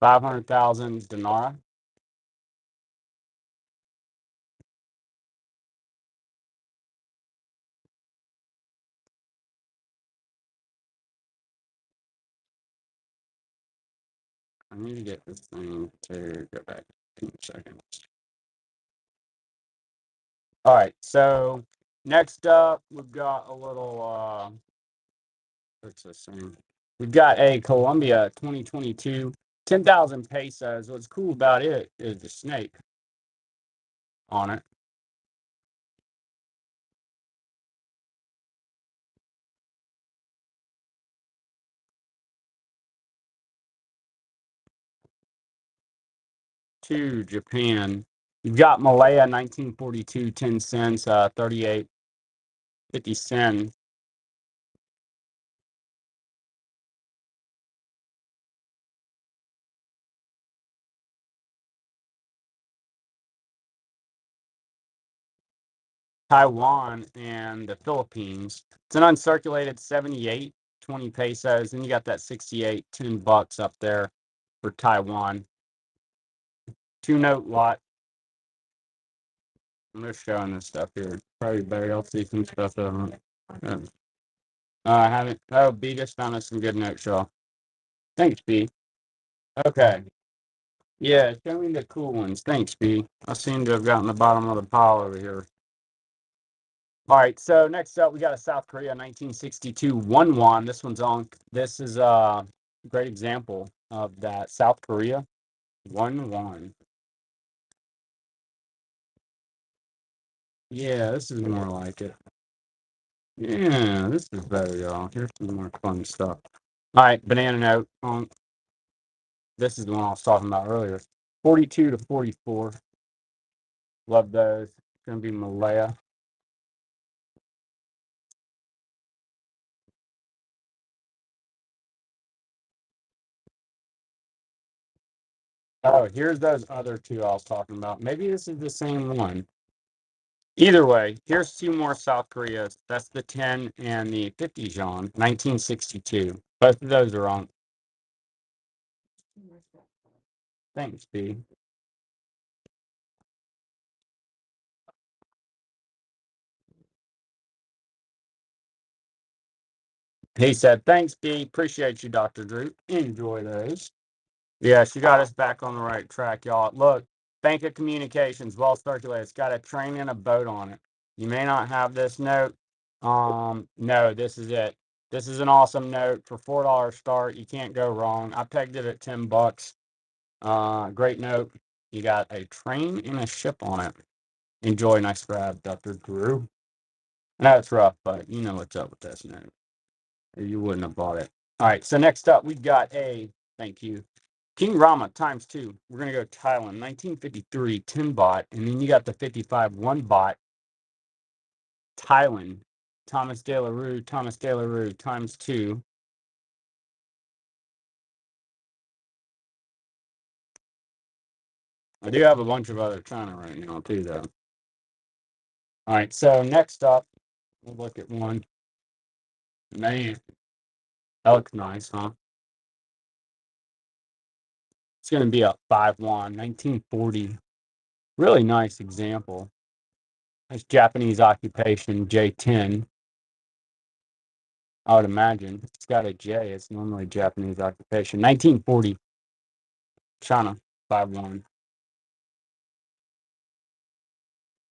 500,000 dinar. I need to get this thing to go back 2 seconds. All right, so next up, we've got a little, what's this thing? We've got a Colombia 2022, 10,000 pesos. What's cool about it is the snake on it. To Japan. You've got Malaya 1942, 10 cents, 38.50 cents. Taiwan and the Philippines. It's an uncirculated 78, 20 pesos. And you got that 68, $10 up there for Taiwan. 2-note lot. I'm just showing this stuff here. Probably better. Y'all see some stuff. I haven't. Oh, B just found us some good notes, y'all. Thanks, B. Okay. Yeah, show me the cool ones. Thanks, B. I seem to have gotten the bottom of the pile over here. All right, so next up, we got a South Korea 1962 one won. This one's on. This is a great example of that South Korea 1 won. Yeah, this is more like it. Yeah, this is better, y'all. Here's some more fun stuff. All right, banana note. This is the one I was talking about earlier. 42 to 44. Love those. It's gonna be Malaya. Oh, here's those other two I was talking about. Maybe this is the same one. Either way, here's 2 more South Koreas. That's the 10 and the 50 Jean, 1962. Both of those are on. Thanks, B. He said, thanks, B. Appreciate you, Dr. Drew. Enjoy those. Yeah, she got us back on the right track, y'all. Look, Bank of Communications, well circulated. It's got a train and a boat on it. You may not have this note. No, this is it. This is an awesome note for $4 start. You can't go wrong. I pegged it at $10. Great note. You got a train and a ship on it. Enjoy. Nice grab, Dr. Drew. I know it's rough, but you know what's up with this note. Or you wouldn't have bought it. All right, so next up, we've got a, thank you, King Rama times 2. We're going to go Thailand, 1953, 10 bot. And then you got the 55, 1 bot. Thailand, Thomas De La Rue times 2. I do have a bunch of other China right now, too, though. All right, so next up, we'll look at one. Man, that looks nice, huh? It's going to be a 5-1, 1940. Really nice example. Nice Japanese occupation, J10. I would imagine. It's got a J. It's normally Japanese occupation. 1940, China, 5-1.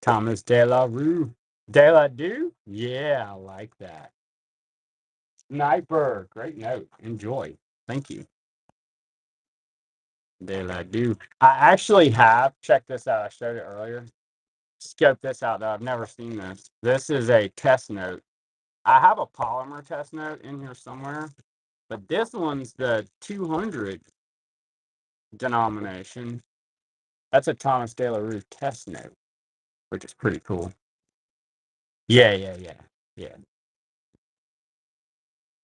Thomas De La Rue. De La Rue? Yeah, I like that. Sniper. Great note. Enjoy. Thank you. De La Rue. I actually have, check this out. I showed it earlier. Scope this out, though. I've never seen this. This is a test note. I have a polymer test note in here somewhere, but this one's the 200 denomination. That's a Thomas De La Rue test note, which is pretty cool. Yeah.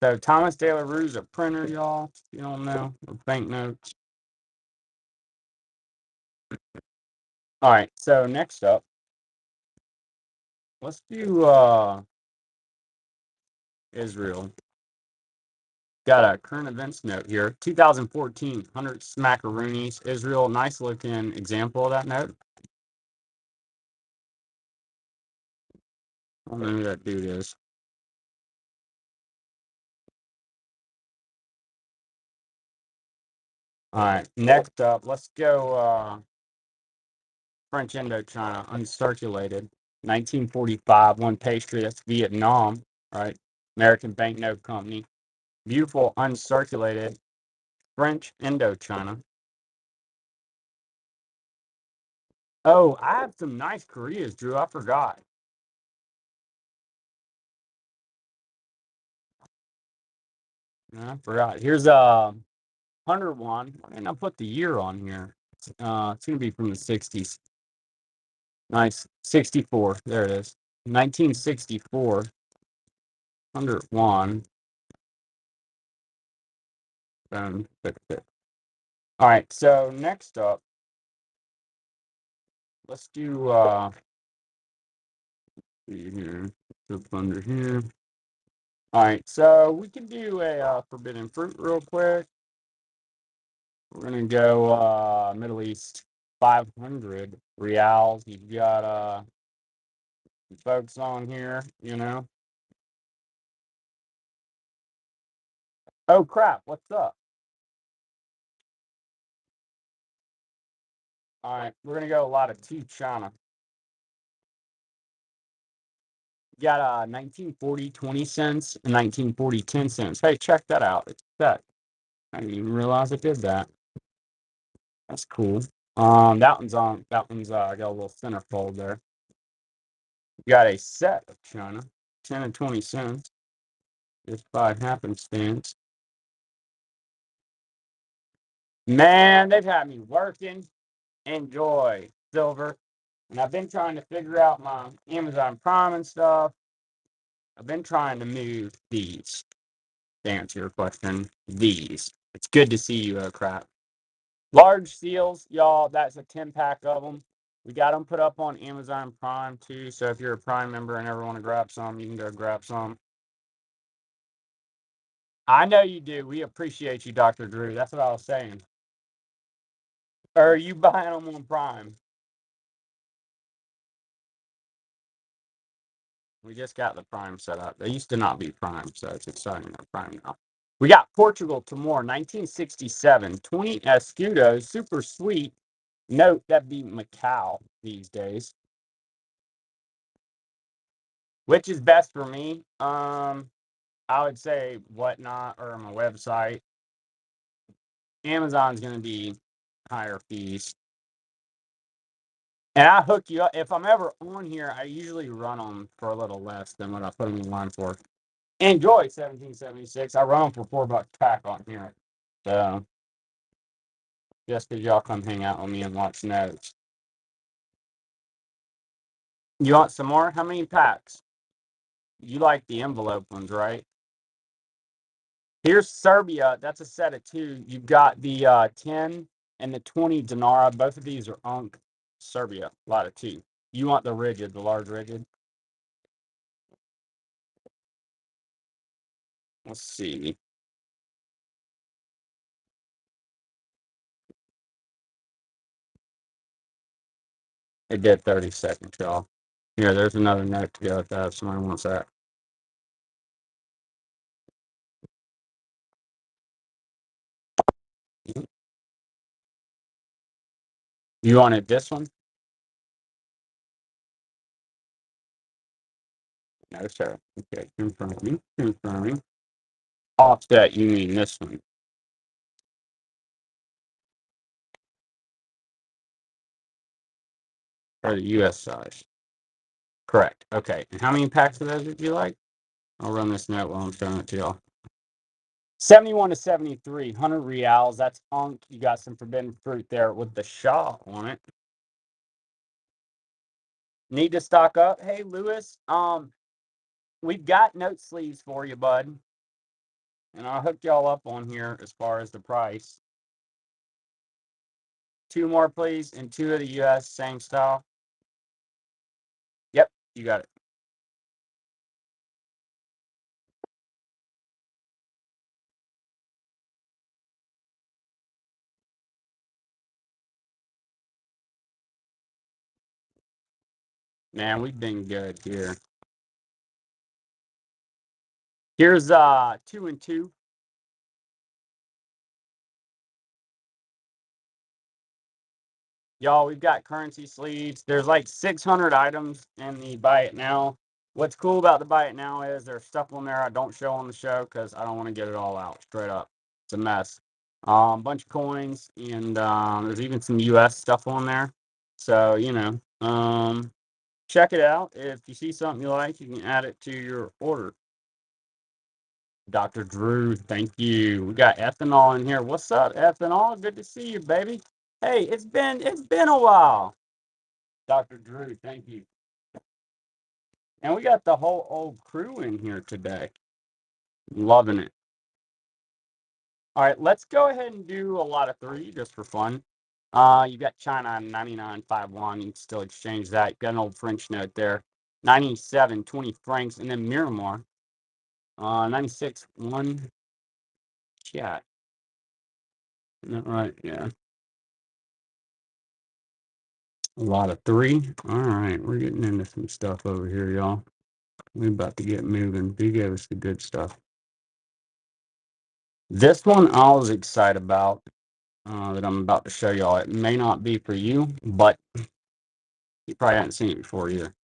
So Thomas De La Rue's a printer, y'all. If you don't know, of banknotes. All right, so next up, let's do Israel. Got a current events note here. 2014, 100 smackaroonies. Israel, nice looking example of that note. I don't know who that dude is. All right, next up, let's go French Indochina, uncirculated. 1945, one pastry, that's Vietnam, right? American Banknote Company. Beautiful, uncirculated French Indochina. Oh, I have some nice Koreas, Drew. I forgot. I forgot. Here's a 101. And I'll put the year on here. It's gonna be from the 60s. Nice. 64. There it is. 1964. 101. Boom. All right. So next up, let's do see here. Flip under here. All right. So we can do a forbidden fruit real quick. We're gonna go Middle East 500 reals. You've got folks on here, you know. Oh crap, what's up? All right, we're gonna go a lot of two China. You got 1940 20 cents and 1940 10 cents. Hey, check that out. It's set. I didn't even realize it did that. That's cool. That one's got a little centerfold there. You got a set of China, 10 and 20 cents, just by happenstance. Man, they've had me working. Enjoy silver. And I've been trying to figure out my Amazon Prime and stuff. I've been trying to move these. To answer your question, these. It's good to see you, crap. Large seals, y'all. That's a 10-pack of them. We got them put up on Amazon Prime too. So if you're a Prime member and ever want to grab some, you can go grab some. I know you do. We appreciate you, Dr. Drew. That's what I was saying. Or are you buying them on Prime? We just got the Prime set up. They used to not be Prime, so it's exciting. They're Prime now. We got Portugal Timor, 1967. 20 Escudos, super sweet. Note that be Macau these days. Which is best for me? I would say Whatnot or my website. Amazon's going to be higher fees. And I hook you up. If I'm ever on here, I usually run them for a little less than what I put them in line for. Enjoy 1776. I run them for $4 pack on here. So just because y'all come hang out with me and watch notes. You want some more? How many packs? You like the envelope ones, right? Here's Serbia. That's a set of two. You've got the 10 and the 20 Dinara. Both of these are Unk Serbia. A lot of two. You want the rigid, the large rigid? Let's see. It did 30 seconds, y'all. Here, there's another note to go with that if somebody wants that. You wanted this one? No, sir. Okay, confirming, confirming. Offset, you mean this one. For the US size. Correct. Okay. And how many packs of those would you like? I'll run this note while I'm showing it to y'all. 71 to 73, 100 reals. That's unk. You got some forbidden fruit there with the Shaw on it. Need to stock up. Hey, Lewis. We've got note sleeves for you, bud. And I'll hook y'all up on here as far as the price. 2 more, please, and 2 of the US, same style. Yep, you got it. Man, we've been good here. Here's 2 and 2. Y'all, we've got currency sleeves. There's like 600 items in the buy it now. What's cool about the buy it now is there's stuff on there I don't show on the show because I don't want to get it all out straight up. It's a mess. Bunch of coins, and there's even some US stuff on there. So, check it out. If you see something you like, you can add it to your order. Dr. Drew, thank you. We got ethanol in here. What's up, ethanol? Good to see you, baby. Hey, it's been a while. Dr. Drew, thank you. And we got the whole old crew in here today. Loving it. All right, let's go ahead and do a lot of 3 just for fun. You got China 99.51. You can still exchange that. You got an old French note there. 97.20 francs, and then Miramar. 96 1 chat. Isn't that right? Yeah. A lot of 3. All right, we're getting into some stuff over here, y'all. We're about to get moving. He gave us the good stuff. This one I was excited about that I'm about to show y'all. It may not be for you, but you probably haven't seen it before either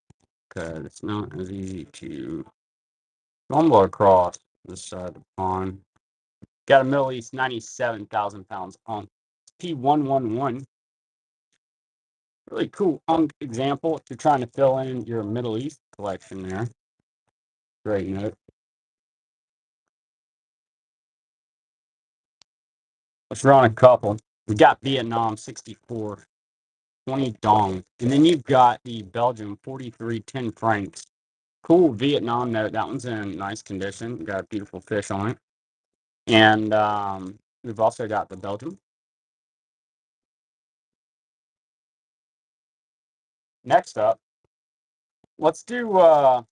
because it's not as easy to stumble across this side of the pond. Got a Middle East 97,000 pounds on P111. Really cool example if you're trying to fill in your Middle East collection there. Great note. Let's run a couple. We got Vietnam 64, 20 dong. And then you've got the Belgium 43, 10 francs. Cool Vietnam note. That one's in nice condition. Got a beautiful fish on it. And we've also got the Belgium. Next up, let's do I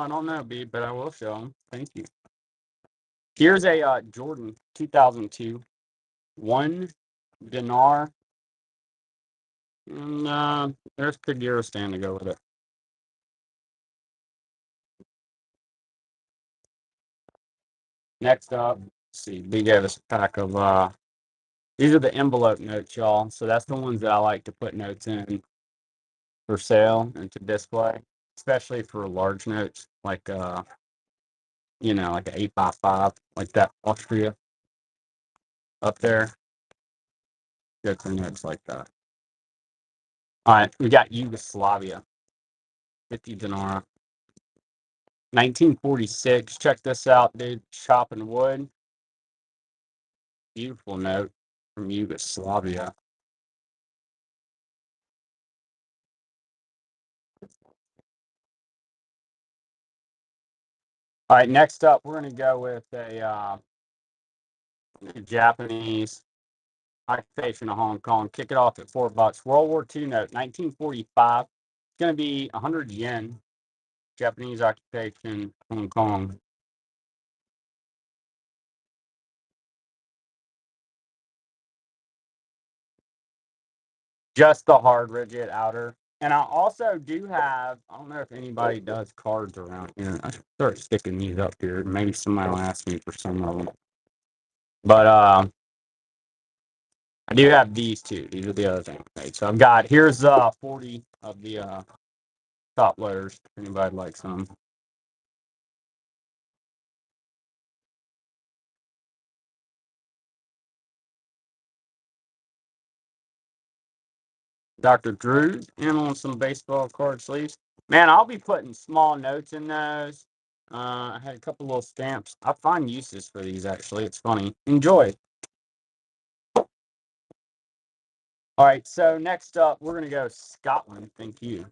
don't know, B, but I will show them. Thank you. Here's a Jordan 2002, 1 dinar, and there's Kagura stand to go with it. Next up, let's see, we gave us a pack of these are the envelope notes, y'all. So that's the ones that I like to put notes in for sale and to display, especially for large notes like like an 8x5, like that Austria up there. Good for notes like that. All right, we got Yugoslavia, 50 dinar. 1946. Check this out, dude. Chopping wood. Beautiful note from Yugoslavia. All right, next up, we're going to go with a Japanese occupation of Hong Kong. Kick it off at $4. World War II note, 1945. It's going to be 100 yen. Japanese occupation, Hong Kong. just the hard rigid outer. And I also do have, I don't know if anybody does cards around here. I should start sticking these up here. Maybe somebody will ask me for some of them. But I do have these two. These are the other things. Okay, so I've got, here's 40 of the top loaders. If anybody likes some. Dr. Drew's in on some baseball card sleeves. Man, I'll be putting small notes in those. I had a couple little stamps. I find uses for these actually. It's funny. Enjoy. All right, so next up, we're gonna go Scotland. Thank you.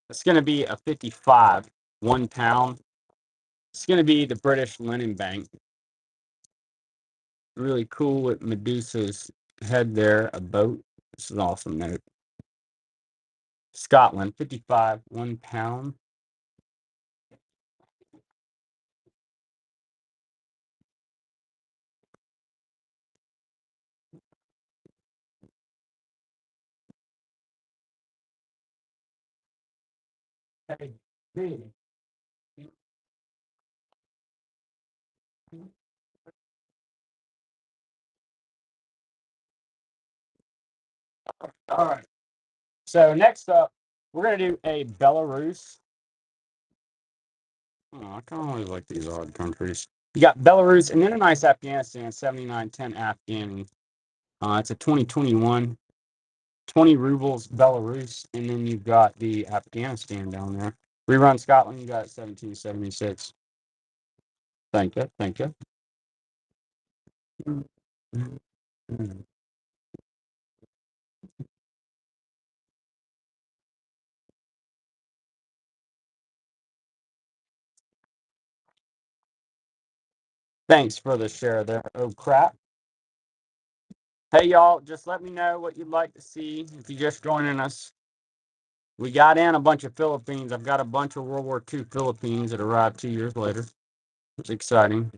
It's gonna be a 55, 1 pound. It's gonna be the British Linen Bank. Really cool with Medusa's head there, a boat. This is an awesome note. Scotland, 55, 1 pound. Hey, hey. All right. So next up, we're gonna do a Belarus. Oh, I kind of always like these odd countries. You got Belarus and then a nice Afghanistan, 7910 Afghan. It's a 2021, 20 rubles Belarus, and then you've got the Afghanistan down there. Rerun Scotland, you got 1776. Thank you, thank you. Thanks for the share there. Oh crap. Hey y'all, just let me know what you'd like to see if you're just joining us. We got in a bunch of Philippines. I've got a bunch of World War II Philippines that arrived 2 years later. It's exciting.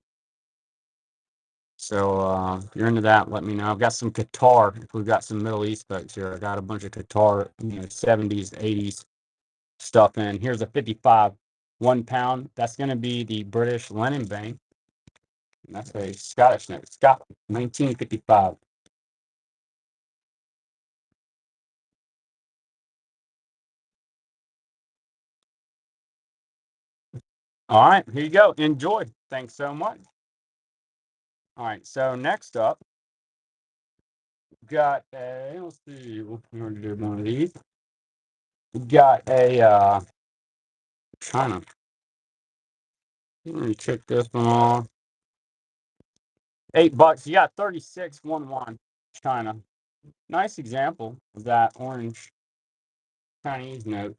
So if you're into that, let me know. I've got some Qatar. If we've got some Middle East folks here, I got a bunch of Qatar, 70s, 80s stuff in. Here's a 55, 1 pound. That's going to be the British Linen Bank. And that's a Scottish note. Scotland, 1955. All right, here you go. Enjoy. Thanks so much. All right, so next up, got a, let's see, we're going to do one of these. We got a China. Let me check this one off. $8. You got 36, 1 China. Nice example of that orange Chinese note.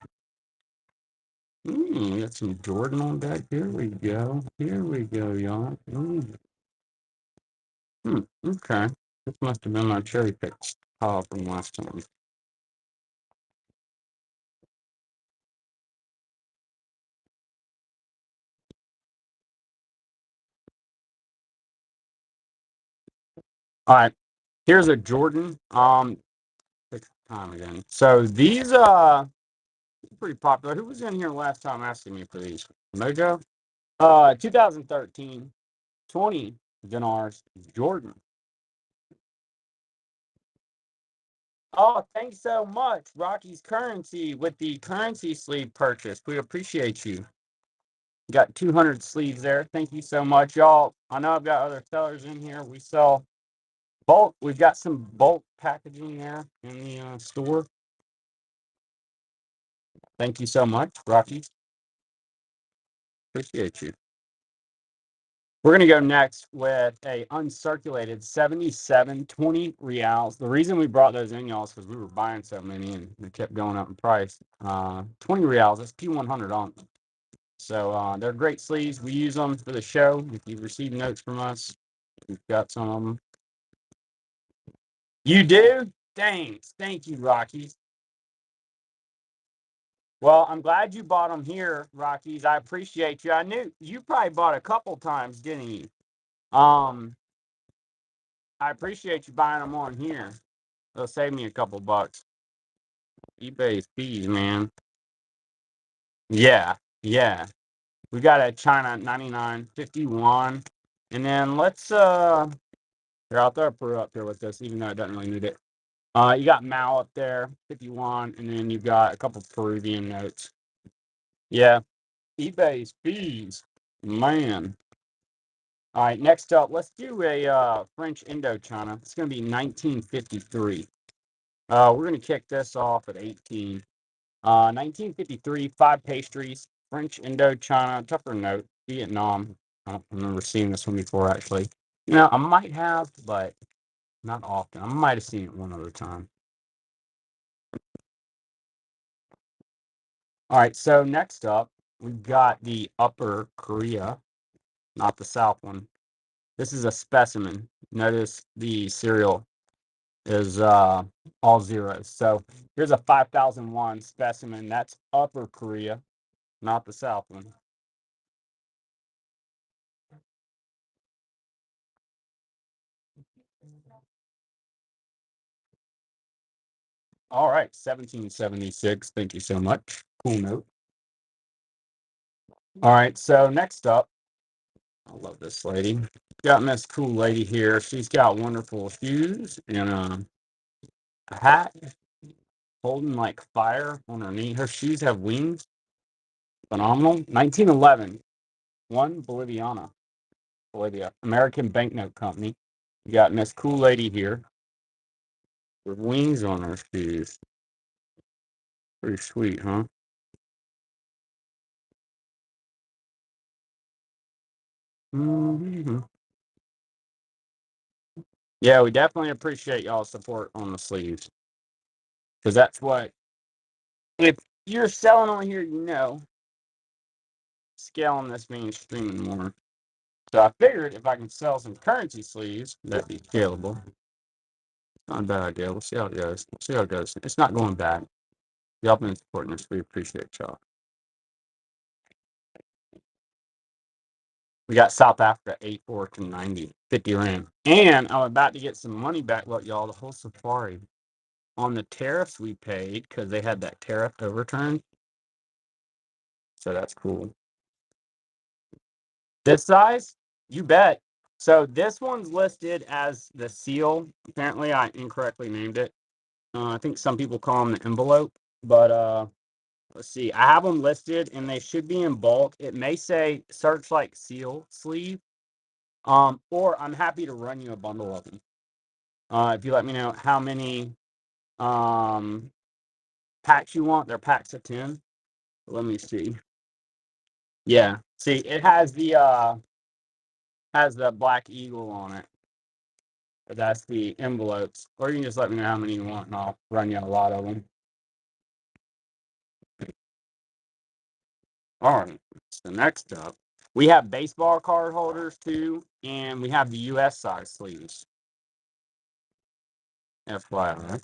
We got some Jordan on back. Here we go. Here we go, y'all. Okay. This must have been my cherry pick pile from last time. All right. Here's a Jordan. Pick time again. So these pretty popular. Who was in here last time asking me for these? Mojo? 2013, 20 dinars Jordan. Oh, thanks so much, Rocky's Currency, with the currency sleeve purchase. We appreciate you. Got 200 sleeves there. Thank you so much, y'all. I know I've got other sellers in here. We sell bulk. We've got some bulk packaging there in the store. Thank you so much, Rocky. Appreciate you. We're going to go next with a uncirculated 7720 reals. The reason we brought those in, y'all, is because we were buying so many and they kept going up in price. 20 reals, that's P100 on them. So they're great sleeves. We use them for the show. If you've received notes from us, we've got some of them. You do? Thanks. Thank you, Rockies. Well, I'm glad you bought them here, Rockies. I appreciate you. I knew you probably bought a couple times, didn't you? I appreciate you buying them on here. It'll save me a couple bucks. eBay fees, man. Yeah, yeah. We got a China 99.51. And then let's here, I'll throw Peru up there with this, even though it doesn't really need it. You got Mao up there, 51, and then you've got a couple Peruvian notes. Yeah, eBay's fees, man. All right, next up, let's do a French Indochina. It's going to be 1953. We're going to kick this off at 18. 1953, 5 pastries, French Indochina, tougher note, Vietnam. I don't remember seeing this one before, actually. You know, I might have, but not often. I might have seen it one other time. All right, so next up, we've got the Upper Korea, not the South one. This is a specimen. Notice the serial is all zeros. So here's a 5001 specimen. That's Upper Korea, not the South one. All right, 1776. Thank you so much. Cool note. All right, so next up, I love this lady. Got Miss Cool Lady here. She's got wonderful shoes and a hat holding like fire on her knee. Her shoes have wings. Phenomenal. 1911. One Boliviana. Bolivia. American Banknote Company. You got Miss Cool Lady here with wings on her shoes. Pretty sweet, huh? Mm-hmm. Yeah, we definitely appreciate y'all's support on the sleeves. Because that's what, if you're selling on here, you know, scaling this means streaming more. So I figured if I can sell some currency sleeves, that'd be scalable. Not a bad idea. We'll see how it goes. We'll see how it goes. It's not going bad. Y'all been supporting us. We appreciate y'all. We got South Africa 84 to 90, 50 rand. And I'm about to get some money back. Look, y'all, the whole safari on the tariffs we paid because they had that tariff overturned. So that's cool. This size, you bet. So this one's listed as the seal. Apparently, I incorrectly named it. I think some people call them the envelope, but let's see. I have them listed, and they should be in bulk. It may say Searchlight Seal sleeve, or I'm happy to run you a bundle of them. If you let me know how many um packs you want. They're packs of 10. Let me see. Yeah, see, it has the Black Eagle on it. That's the envelopes. Or you can just let me know how many you want, and I'll run you a lot of them. All right. So next up, we have baseball card holders too, and we have the U.S. size sleeves. FYI.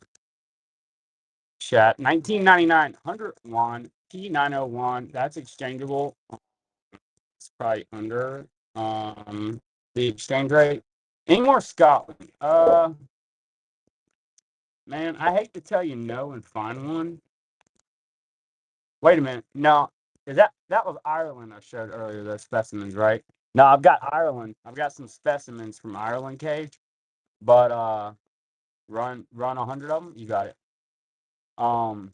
Chat 1999 100 won P901. That's exchangeable. It's probably under the exchange rate. Any more Scotland? Man, I hate to tell you no and find one. Wait a minute. No, is that was Ireland I showed earlier, those specimens, right? No, I've got Ireland. I've got some specimens from Ireland cage, but run 100 of them. You got it. Um,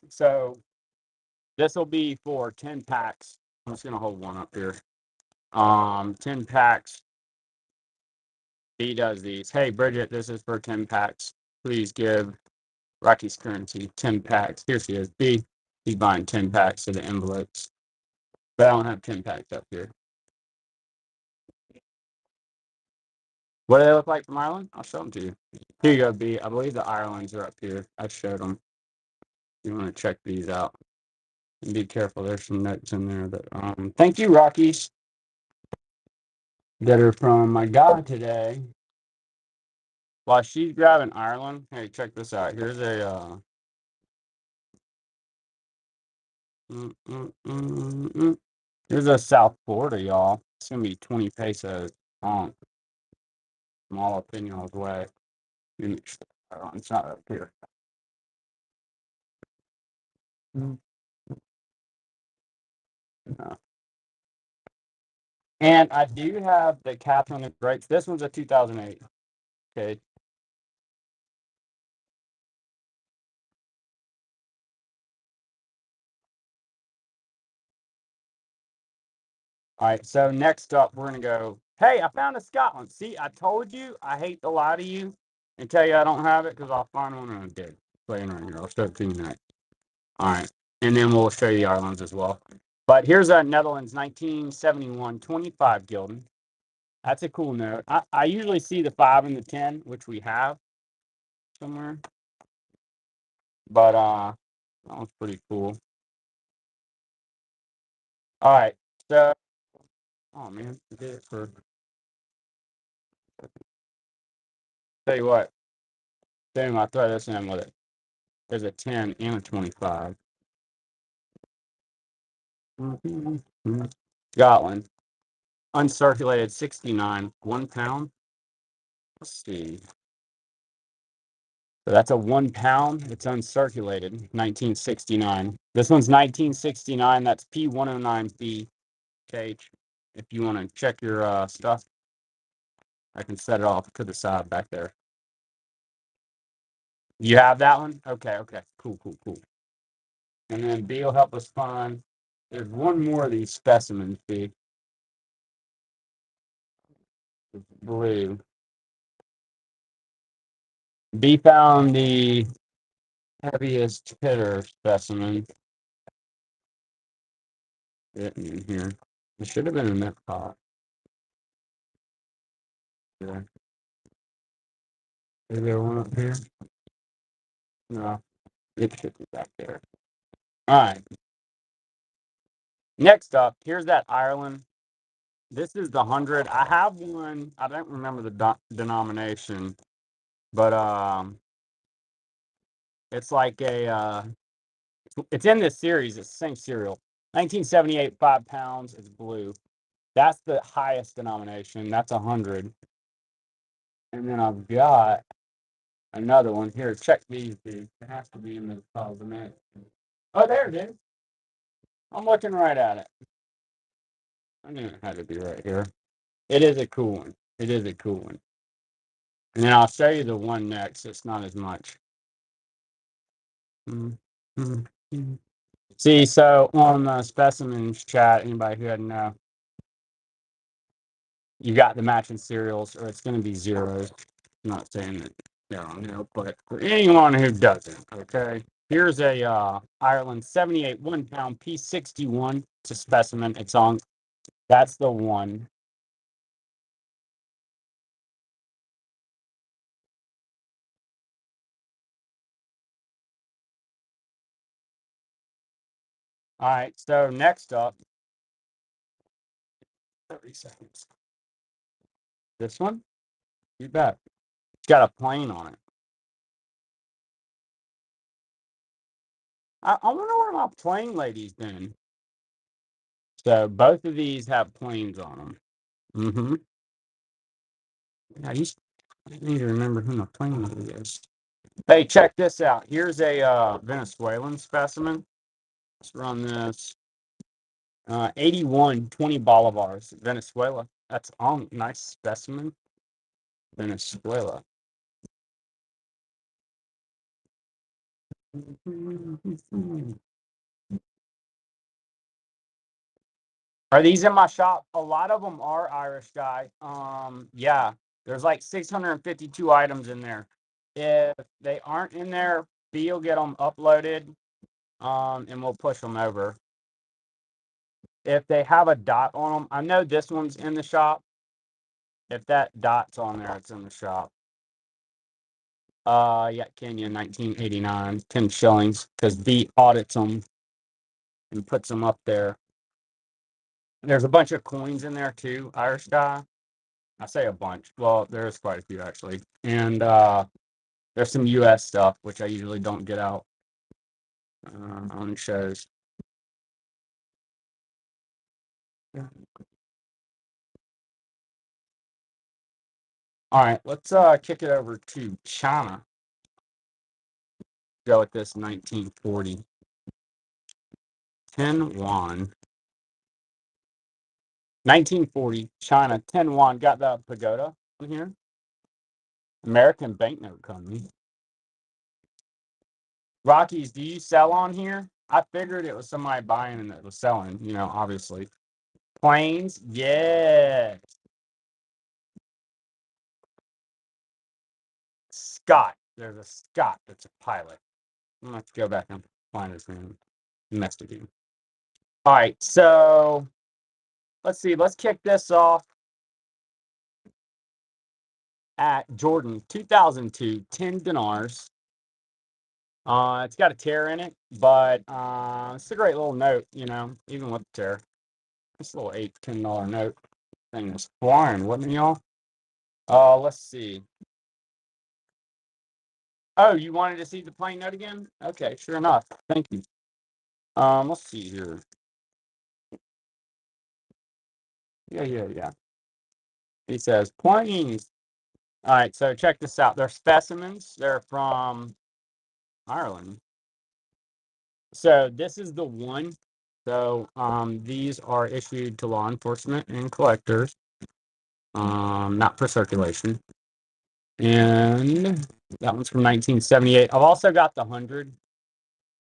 so this will be for 10 packs. I'm just gonna hold one up here. 10 packs. He does these. Hey Bridget, this is for 10 packs. Please give Rocky's currency 10 packs. Here she is. B. He's buying 10 packs of the envelopes. But I don't have 10 packs up here. What do they look like from Ireland? I'll show them to you. Here you go, B. I believe the Irelands are up here. I showed them. You want to check these out. And be careful. There's some notes in there. But thank you, Rockies, that are from my God today. While she's grabbing Ireland, hey, check this out. Here's a here's a South Florida, y'all. It's gonna be 20 pesos. Small opinion way. Oh, it's not up here. No. And I do have the Catherine the Great. This one's a 2008. Okay. All right. So next up, we're gonna go. Hey, I found a Scotland. See, I told you. I hate to lie to you and tell you I don't have it because I'll find one and I'm dead. Playing right here. I'll show it to you next. All right. And then we'll show you the Irelands as well. But here's a Netherlands 1971 25 Gilden. That's a cool note. I usually see the 5 and the 10, which we have somewhere. But that one's pretty cool. All right. So, oh man, I did it for. Tell you what, boom, I throw this in with it. There's a 10 and a 25. Scotland, uncirculated 69, £1. Let's see. So that's a £1. It's uncirculated, 1969. This one's 1969. That's P109B. Cage. If you want to check your stuff, I can set it off to the side back there. You have that one? Okay, okay. Cool, cool, cool. And then B will help us find. There's one more of these specimens, B. It's blue. B found the heaviest hitter specimen. In here. It should have been in that pot. Yeah. Is there one up here? No. It should be back there. All right. Next up, here's that Ireland. This is the 100. I have one. I don't remember the denomination, but it's like a it's in this series. It's the same serial. 1978, £5. It's blue. That's the highest denomination. That's 100. And then I've got another one here. Check these, dude. It has to be in the files a minute. Oh, there it is. I'm looking right at it. I knew it had to be right here. It is a cool one. It is a cool one. And then I'll show you the one next. It's not as much. See, so on the specimens chat, anybody who hadn't know, you got the matching serials, or it's going to be zeros. I'm not saying that they're on there, but for anyone who doesn't, okay, here's a Ireland 78 £1 P61. It's a specimen. It's on. That's the one. All right. So next up, 30 seconds. This one, you bet. It's got a plane on it. I wonder where my plane lady's been. So both of these have planes on them. Mm-hmm. I need to remember who my plane lady is. Hey, check this out. Here's a Venezuelan specimen. Let's run this. 81, 20 bolivars, Venezuela. That's nice specimen. Venezuela. Are these in my shop? A lot of them are Irish, guy. Yeah, there's like 652 items in there. If they aren't in there, B will get them uploaded, and we'll push them over. If they have a dot on them, I know this one's in the shop. If that dot's on there, it's in the shop. Yeah, Kenya, 1989, 10 shillings, because B audits them and puts them up there. There's a bunch of coins in there too, Irish guy. I say a bunch. Well, there's quite a few actually. And there's some US stuff, which I usually don't get out on shows. All right, let's kick it over to China. go with this 1940. 10 won. 1940, China, 10 won. Got the pagoda in here. American Banknote Company. Rockies, do you sell on here? I figured it was somebody buying and it was selling, obviously. Planes, yeah. Scott. There's a Scott that's a pilot. I'm going to have to go back and find his name. Investigate. All right, so let's see. Let's kick this off at Jordan 2002, 10 dinars. It's got a tear in it, but it's a great little note, even with the tear. This little $8, $10 note thing was flying, wasn't it, y'all? Let's see. Oh, you wanted to see the plain note again? Okay, sure enough. Thank you. Let's see here. Yeah. He says planes. All right, so check this out. They're specimens. They're from Ireland. So this is the one. So these are issued to law enforcement and collectors, not for circulation. And that one's from 1978. I've also got the 100,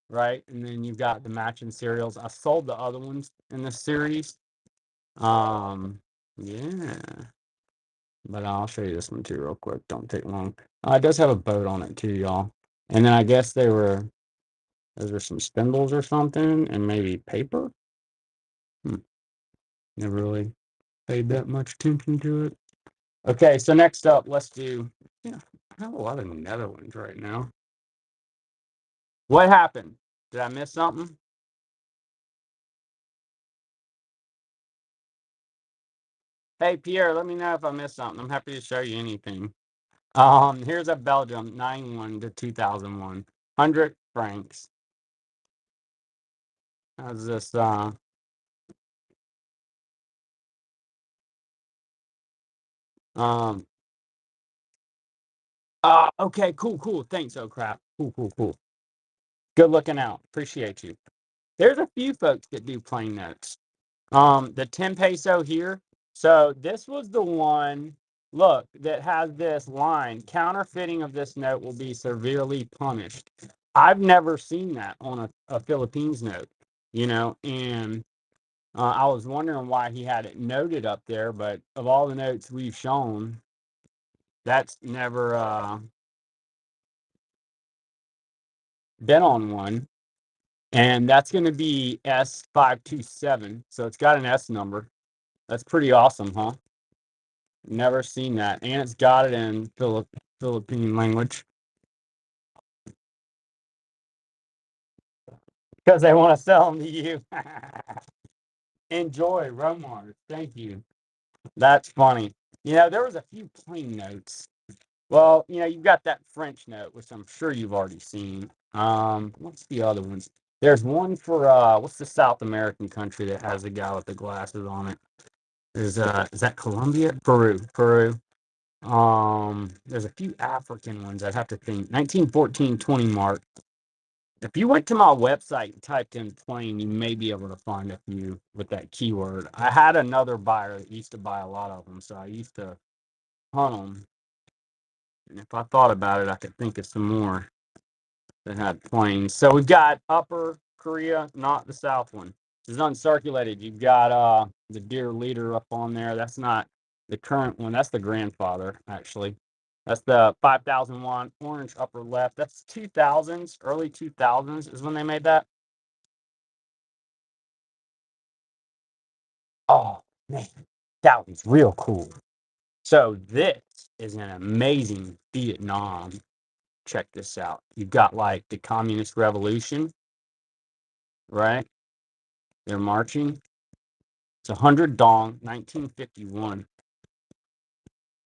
right? And then you've got the matching serials. I sold the other ones in this series. Yeah. But I'll show you this one too real quick. Don't take long. It does have a boat on it too, y'all. And then I guess those were some spindles or something, and maybe paper. Never really paid that much attention to it. Okay, so next up, let's do. I have a lot of Netherlands right now. What happened? Did I miss something? Hey, Pierre, let me know if I missed something. I'm happy to show you anything. Here's a Belgium 91 to 2001, 100 francs. How's this? Okay, cool. Thanks. Oh crap. Cool. Good looking out. Appreciate you. There's a few folks that do plain notes. The 10 peso here. So this was the one, look, that has this line, counterfeiting of this note will be severely punished. I've never seen that on a Philippines note, and I was wondering why he had it noted up there, but of all the notes we've shown, that's never been on one. And that's going to be S527. So it's got an S number. That's pretty awesome, huh? Never seen that. And it's got it in Philippine language. Because they want to sell them to you. Enjoy, Romar. Thank you. That's funny. There was a few plain notes. Well, you've got that French note, which I'm sure you've already seen. What's the other ones? There's one for what's the South American country that has a guy with the glasses on it? Is that Colombia? Peru. There's a few African ones. I'd have to think. 1914 20 mark. If you went to my website and typed in plane, you may be able to find a few with that keyword. I had another buyer that used to buy a lot of them, so I used to hunt them. And if I thought about it, I could think of some more that had planes. So we've got Upper Korea, not the South one. This is uncirculated. You've got the dear leader up on there. That's not the current one. That's the grandfather, actually. That's the 5,000 won orange upper left. That's 2000s, early 2000s is when they made that. Oh, man, that was real cool. So this is an amazing Vietnam. Check this out. You've got like the Communist Revolution, right? They're marching. It's 100 dong, 1951.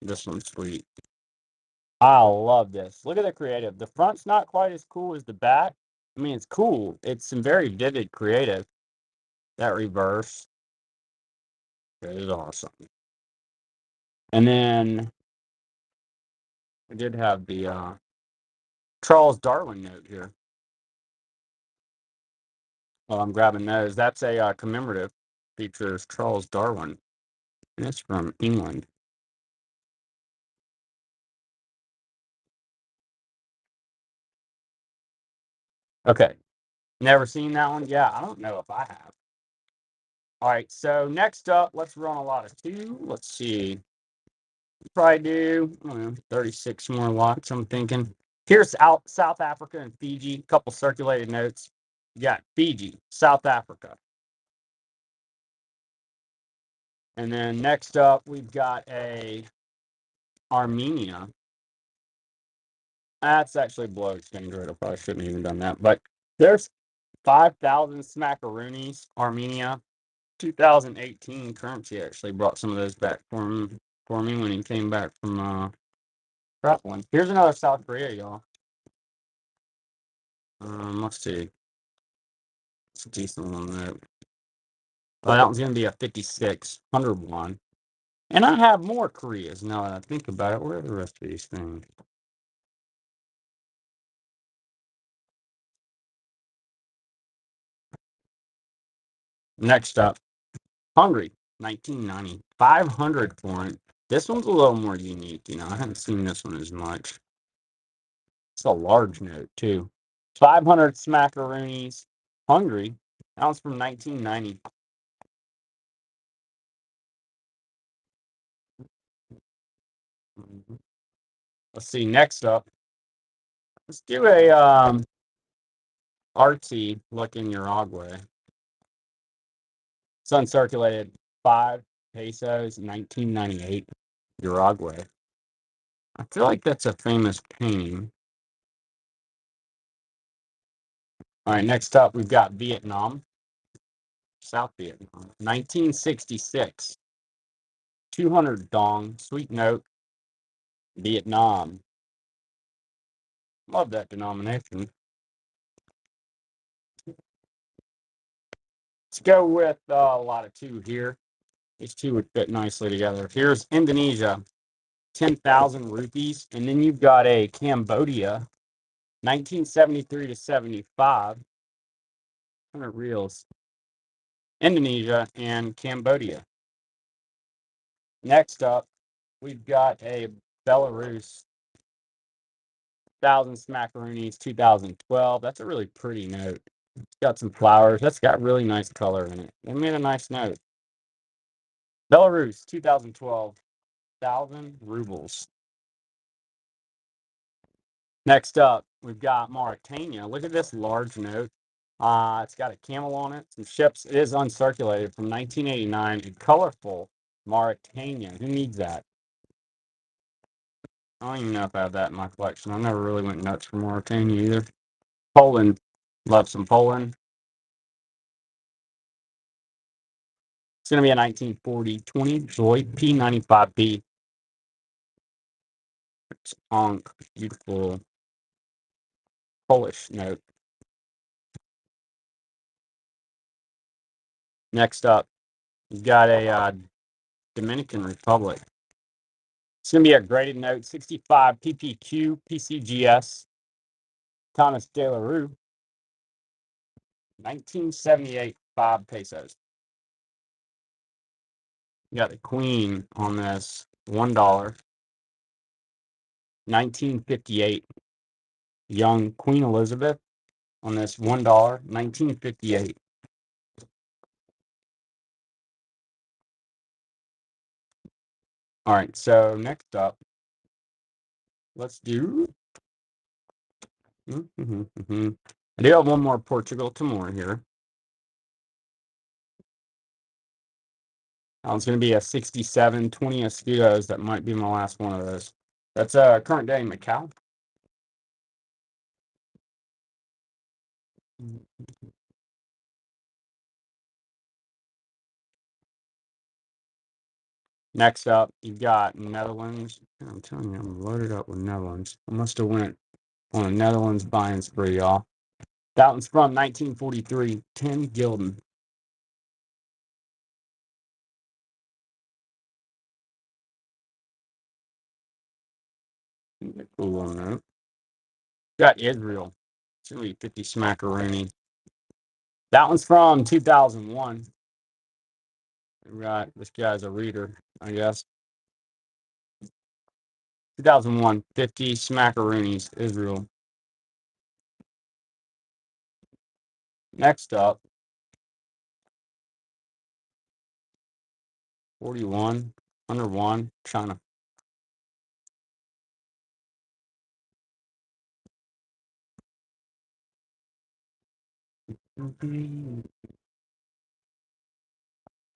This one's sweet. I love this. Look at the creative. The front's not quite as cool as the back. I mean, it's cool. It's some very vivid creative. That reverse is awesome. And then I did have the Charles Darwin note here. Well, I'm grabbing those. That's a commemorative. Features Charles Darwin, and it's from England. Okay, never seen that one. Yeah, I don't know if I have. All right, so next up, let's run a lot of two. Let's see. Probably do 36 more lots, I'm thinking. Here's South Africa and Fiji. A couple circulated notes. You got Fiji, South Africa. And then next up, we've got a Armenia. That's actually blow exchange rate. I probably shouldn't have even done that. But there's 5,000 smackaroonies, Armenia. 2018 currency actually brought some of those back for me when he came back from traveling. Here's another South Korea, y'all. Let's see. It's a decent one there. Oh, that one's gonna be a 5600 one. And I have more Koreas now that I think about it. Where are the rest of these things? Next up, Hungary, 1990. 500 for it. This one's a little more unique, you know. I haven't seen this one as much. It's a large note, too. 500 smackaroonies. Hungary. That one's from 1990. Let's see. Next up, let's do a artsy look in Uruguay. It's uncirculated. 5 pesos, 1998. Uruguay. I feel like that's a famous painting. All right, next up, we've got Vietnam, South Vietnam, 1966. 200 dong, sweet note, Vietnam. Love that denomination. Let's go with a lot of two here. These two would fit nicely together. Here's Indonesia, 10,000 rupees. And then you've got a Cambodia, 1973 to 75. 100 reals. Indonesia and Cambodia. Next up, we've got a Belarus, 1,000 smackaroonies, 2012. That's a really pretty note. It's got some flowers. That's got really nice color in it. They made a nice note. Belarus, 2012, 1,000 rubles. Next up, we've got Mauritania. Look at this large note. It's got a camel on it, some ships. It is uncirculated from 1989 and colorful Mauritania. Who needs that? I don't even know if I have that in my collection. I never really went nuts for Mauritania either. Poland. Love some Poland. It's going to be a 1940 20 Joy P95B. It's Onk. Beautiful Polish note. Next up, we've got a Dominican Republic. It's going to be a graded note 65 PPQ PCGS. Thomas De La Rue. 1978, 5 pesos. You got the Queen on this, $1. 1958. Young Queen Elizabeth on this $1, 1958. All right, so next up, let's do. I do have one more Portugal Timor here. It's going to be a 67, 20 Escudos. That might be my last one of those. That's current day Macau. Next up, you've got Netherlands. I'm telling you, I'm loaded up with Netherlands. I must have went on a Netherlands buying spree, y'all. That one's from 1943, 10 gulden. Cool on that. Got Israel. It's going to be 50 smackaroni. That one's from 2001. Right, this guy's a reader, I guess. 2001, 50 smackaroonies, Israel. Next up, 41, 101, China.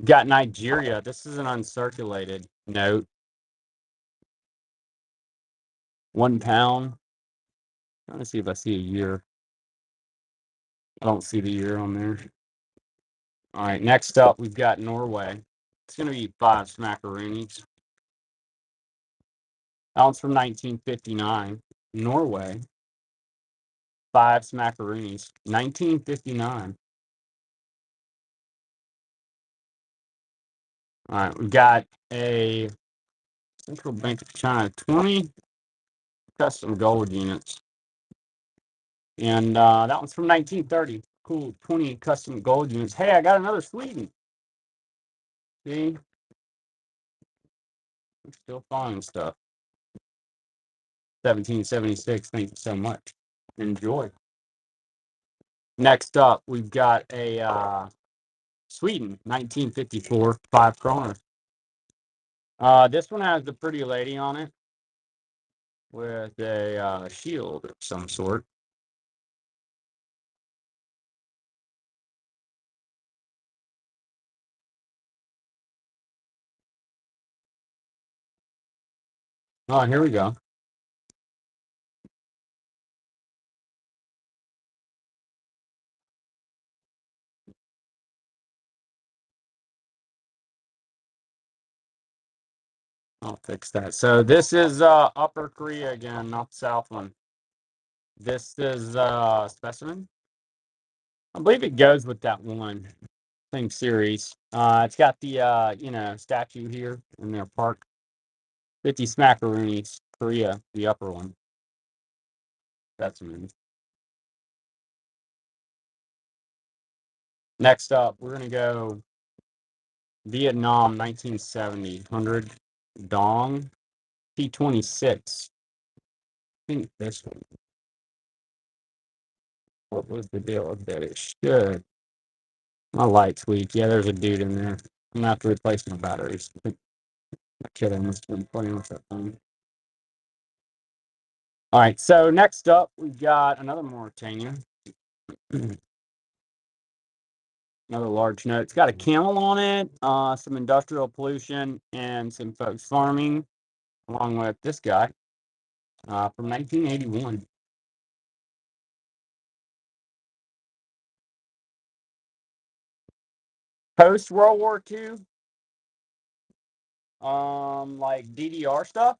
Got Nigeria. This is an uncirculated note. £1. Trying to see if I see a year. I don't see the year on there. All right, next up, we've got Norway. It's going to be 5 smackaroonies. That one's from 1959. Norway, 5 smackaroonies. 1959. All right, we've got a Central Bank of China 20 custom gold units. And that one's from 1930. Cool, 20 custom gold units. Hey, I got another Sweden. See? We're still finding stuff. 1776. Thank you so much. Enjoy. Next up, we've got a Sweden, 1954, 5 kroner. This one has the pretty lady on it with a shield of some sort. Oh, here we go. I'll fix that. So this is Upper Korea again, not the South one. This is specimen. I believe it goes with that one thing series. It's got the statue here in their park. 50 smackaroonies, Korea, the upper one. Specimen. Next up, we're gonna go Vietnam, 1970, 100 Dong P26. I think this one. What was the deal with that? It should. My light's weak. Yeah, there's a dude in there. I'm gonna have to replace my batteries. I think my kid must have been playing with that thing. All right, so next up, we've got another Mauritania. Another large note. It's got a camel on it, some industrial pollution, and some folks farming, along with this guy from 1981. Post World War II, like DDR stuff.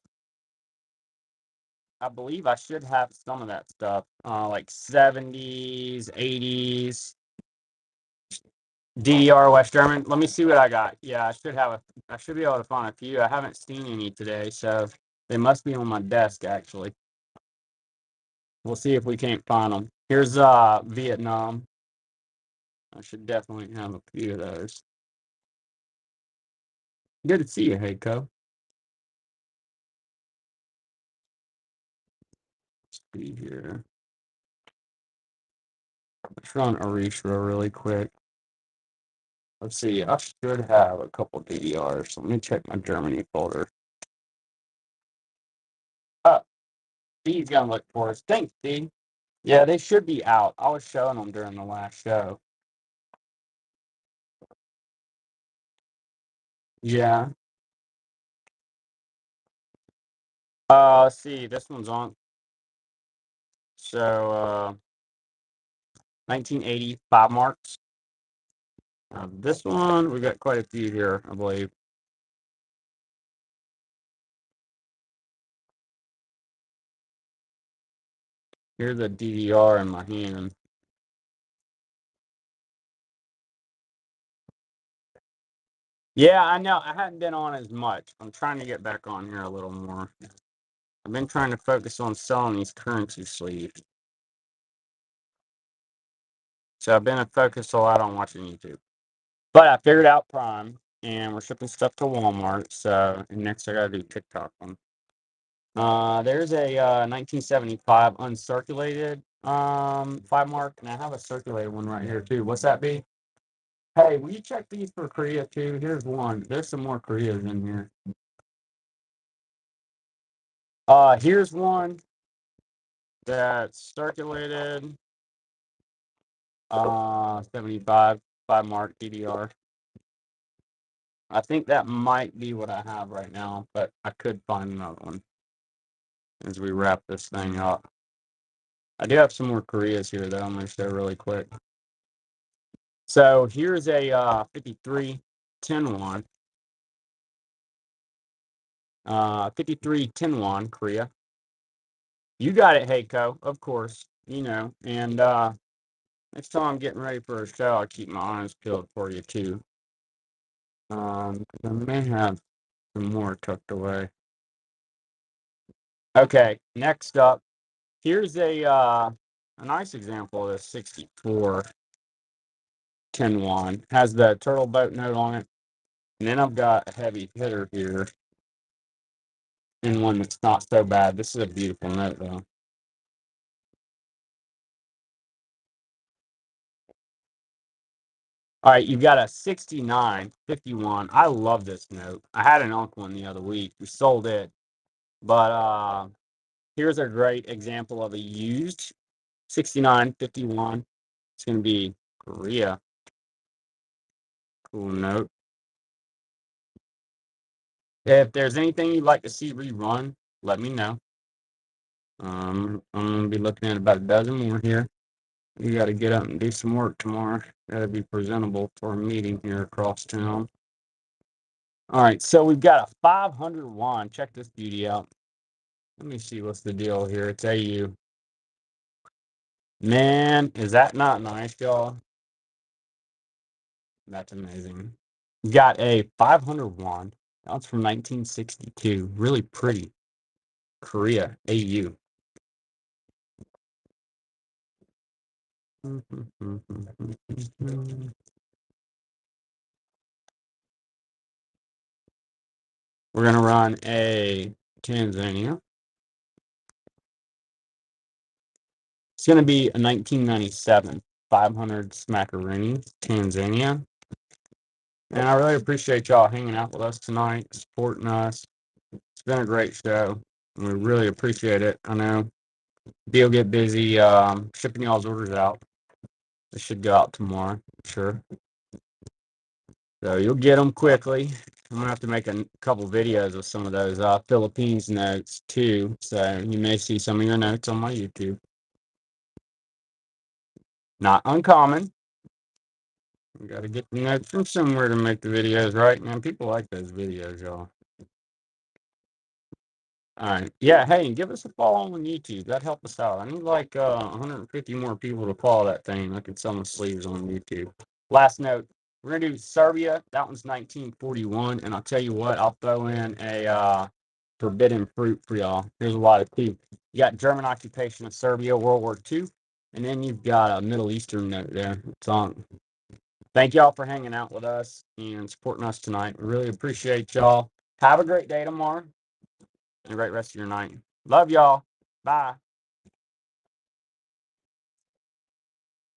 I believe I should have some of that stuff, like 70s, 80s, DDR West German. Let me see what I got. Yeah, I should be able to find a few. I haven't seen any today, so they must be on my desk actually. We'll see if we can't find them. Here's Vietnam. I should definitely have a few of those. Good to see you, Heiko. Let's see here. Let's run Arisha really quick. Let's see. I should have a couple DDRs. So let me check my Germany folder. Steve's gonna look for us. Thanks, Steve. Yeah, they should be out. I was showing them during the last show. Yeah. Let's see. This one's on. So 1980, 5 marks. This one, we got quite a few here, I believe. Here's a DDR in my hand. Yeah, I know. I hadn't been on as much. I'm trying to get back on here a little more. I've been trying to focus on selling these currency sleeves. So I've been focused a lot on watching YouTube. But I figured out Prime, and we're shipping stuff to Walmart. So next I gotta do TikTok one. There's a 1975 uncirculated 5 mark, and I have a circulated one right here too. What's that be? Hey, will you check these for Korea too? Here's one. There's some more Koreas in here. Here's one that's circulated. 75 5 mark DDR. I think that might be what I have right now, but I could find another one as we wrap this thing up. I do have some more Koreas here that I'm going to show really quick. So here's a 53 10 won. 53 10 won Korea. You got it, Heiko, of course. You know, and next time I'm getting ready for a show, I'll keep my eyes peeled for you too. I may have some more tucked away. Okay, next up, here's a nice example of this 64 10 won. Has the turtle boat note on it. And then I've got a heavy hitter here, and one that's not so bad. This is a beautiful note though. All right, you've got a 69.51. I love this note. I had an uncle one the other week. We sold it, but here's a great example of a used 69.51. It's going to be Korea. Cool note. If there's anything you'd like to see rerun, let me know. I'm going to be looking at about a dozen more here. We got to get up and do some work tomorrow. Got to be presentable for a meeting here across town. All right, so we've got a 500 won. Check this beauty out. Let me see what's the deal here. It's AU. Man, is that not nice, y'all? That's amazing. Got a 500 won. That's from 1962. Really pretty. Korea, AU. We're going to run a Tanzania. It's going to be a 1997 500 Smackaroonie, Tanzania. And I really appreciate y'all hanging out with us tonight, supporting us. It's been a great show. And we really appreciate it. I know Deal get busy shipping y'all's orders out. They should go out tomorrow, I'm sure. So you'll get them quickly. I'm going to have to make a couple videos with some of those Philippines notes too. So you may see some of your notes on my YouTube. Not uncommon. We got to get the notes from somewhere to make the videos, right? Man, people like those videos, y'all. All right. Yeah, hey, and give us a follow on YouTube. That help us out. I need like 150 more people to follow that thing. I can sell my sleeves on YouTube. Last note, we're going to do Serbia. That one's 1941. And I'll tell you what, I'll throw in a forbidden fruit for y'all. There's a lot of two. You got German occupation of Serbia, World War II. And then you've got a Middle Eastern note there. It's on. Thank y'all for hanging out with us and supporting us tonight. We really appreciate y'all. Have a great day tomorrow and a great rest of your night. Love y'all. Bye.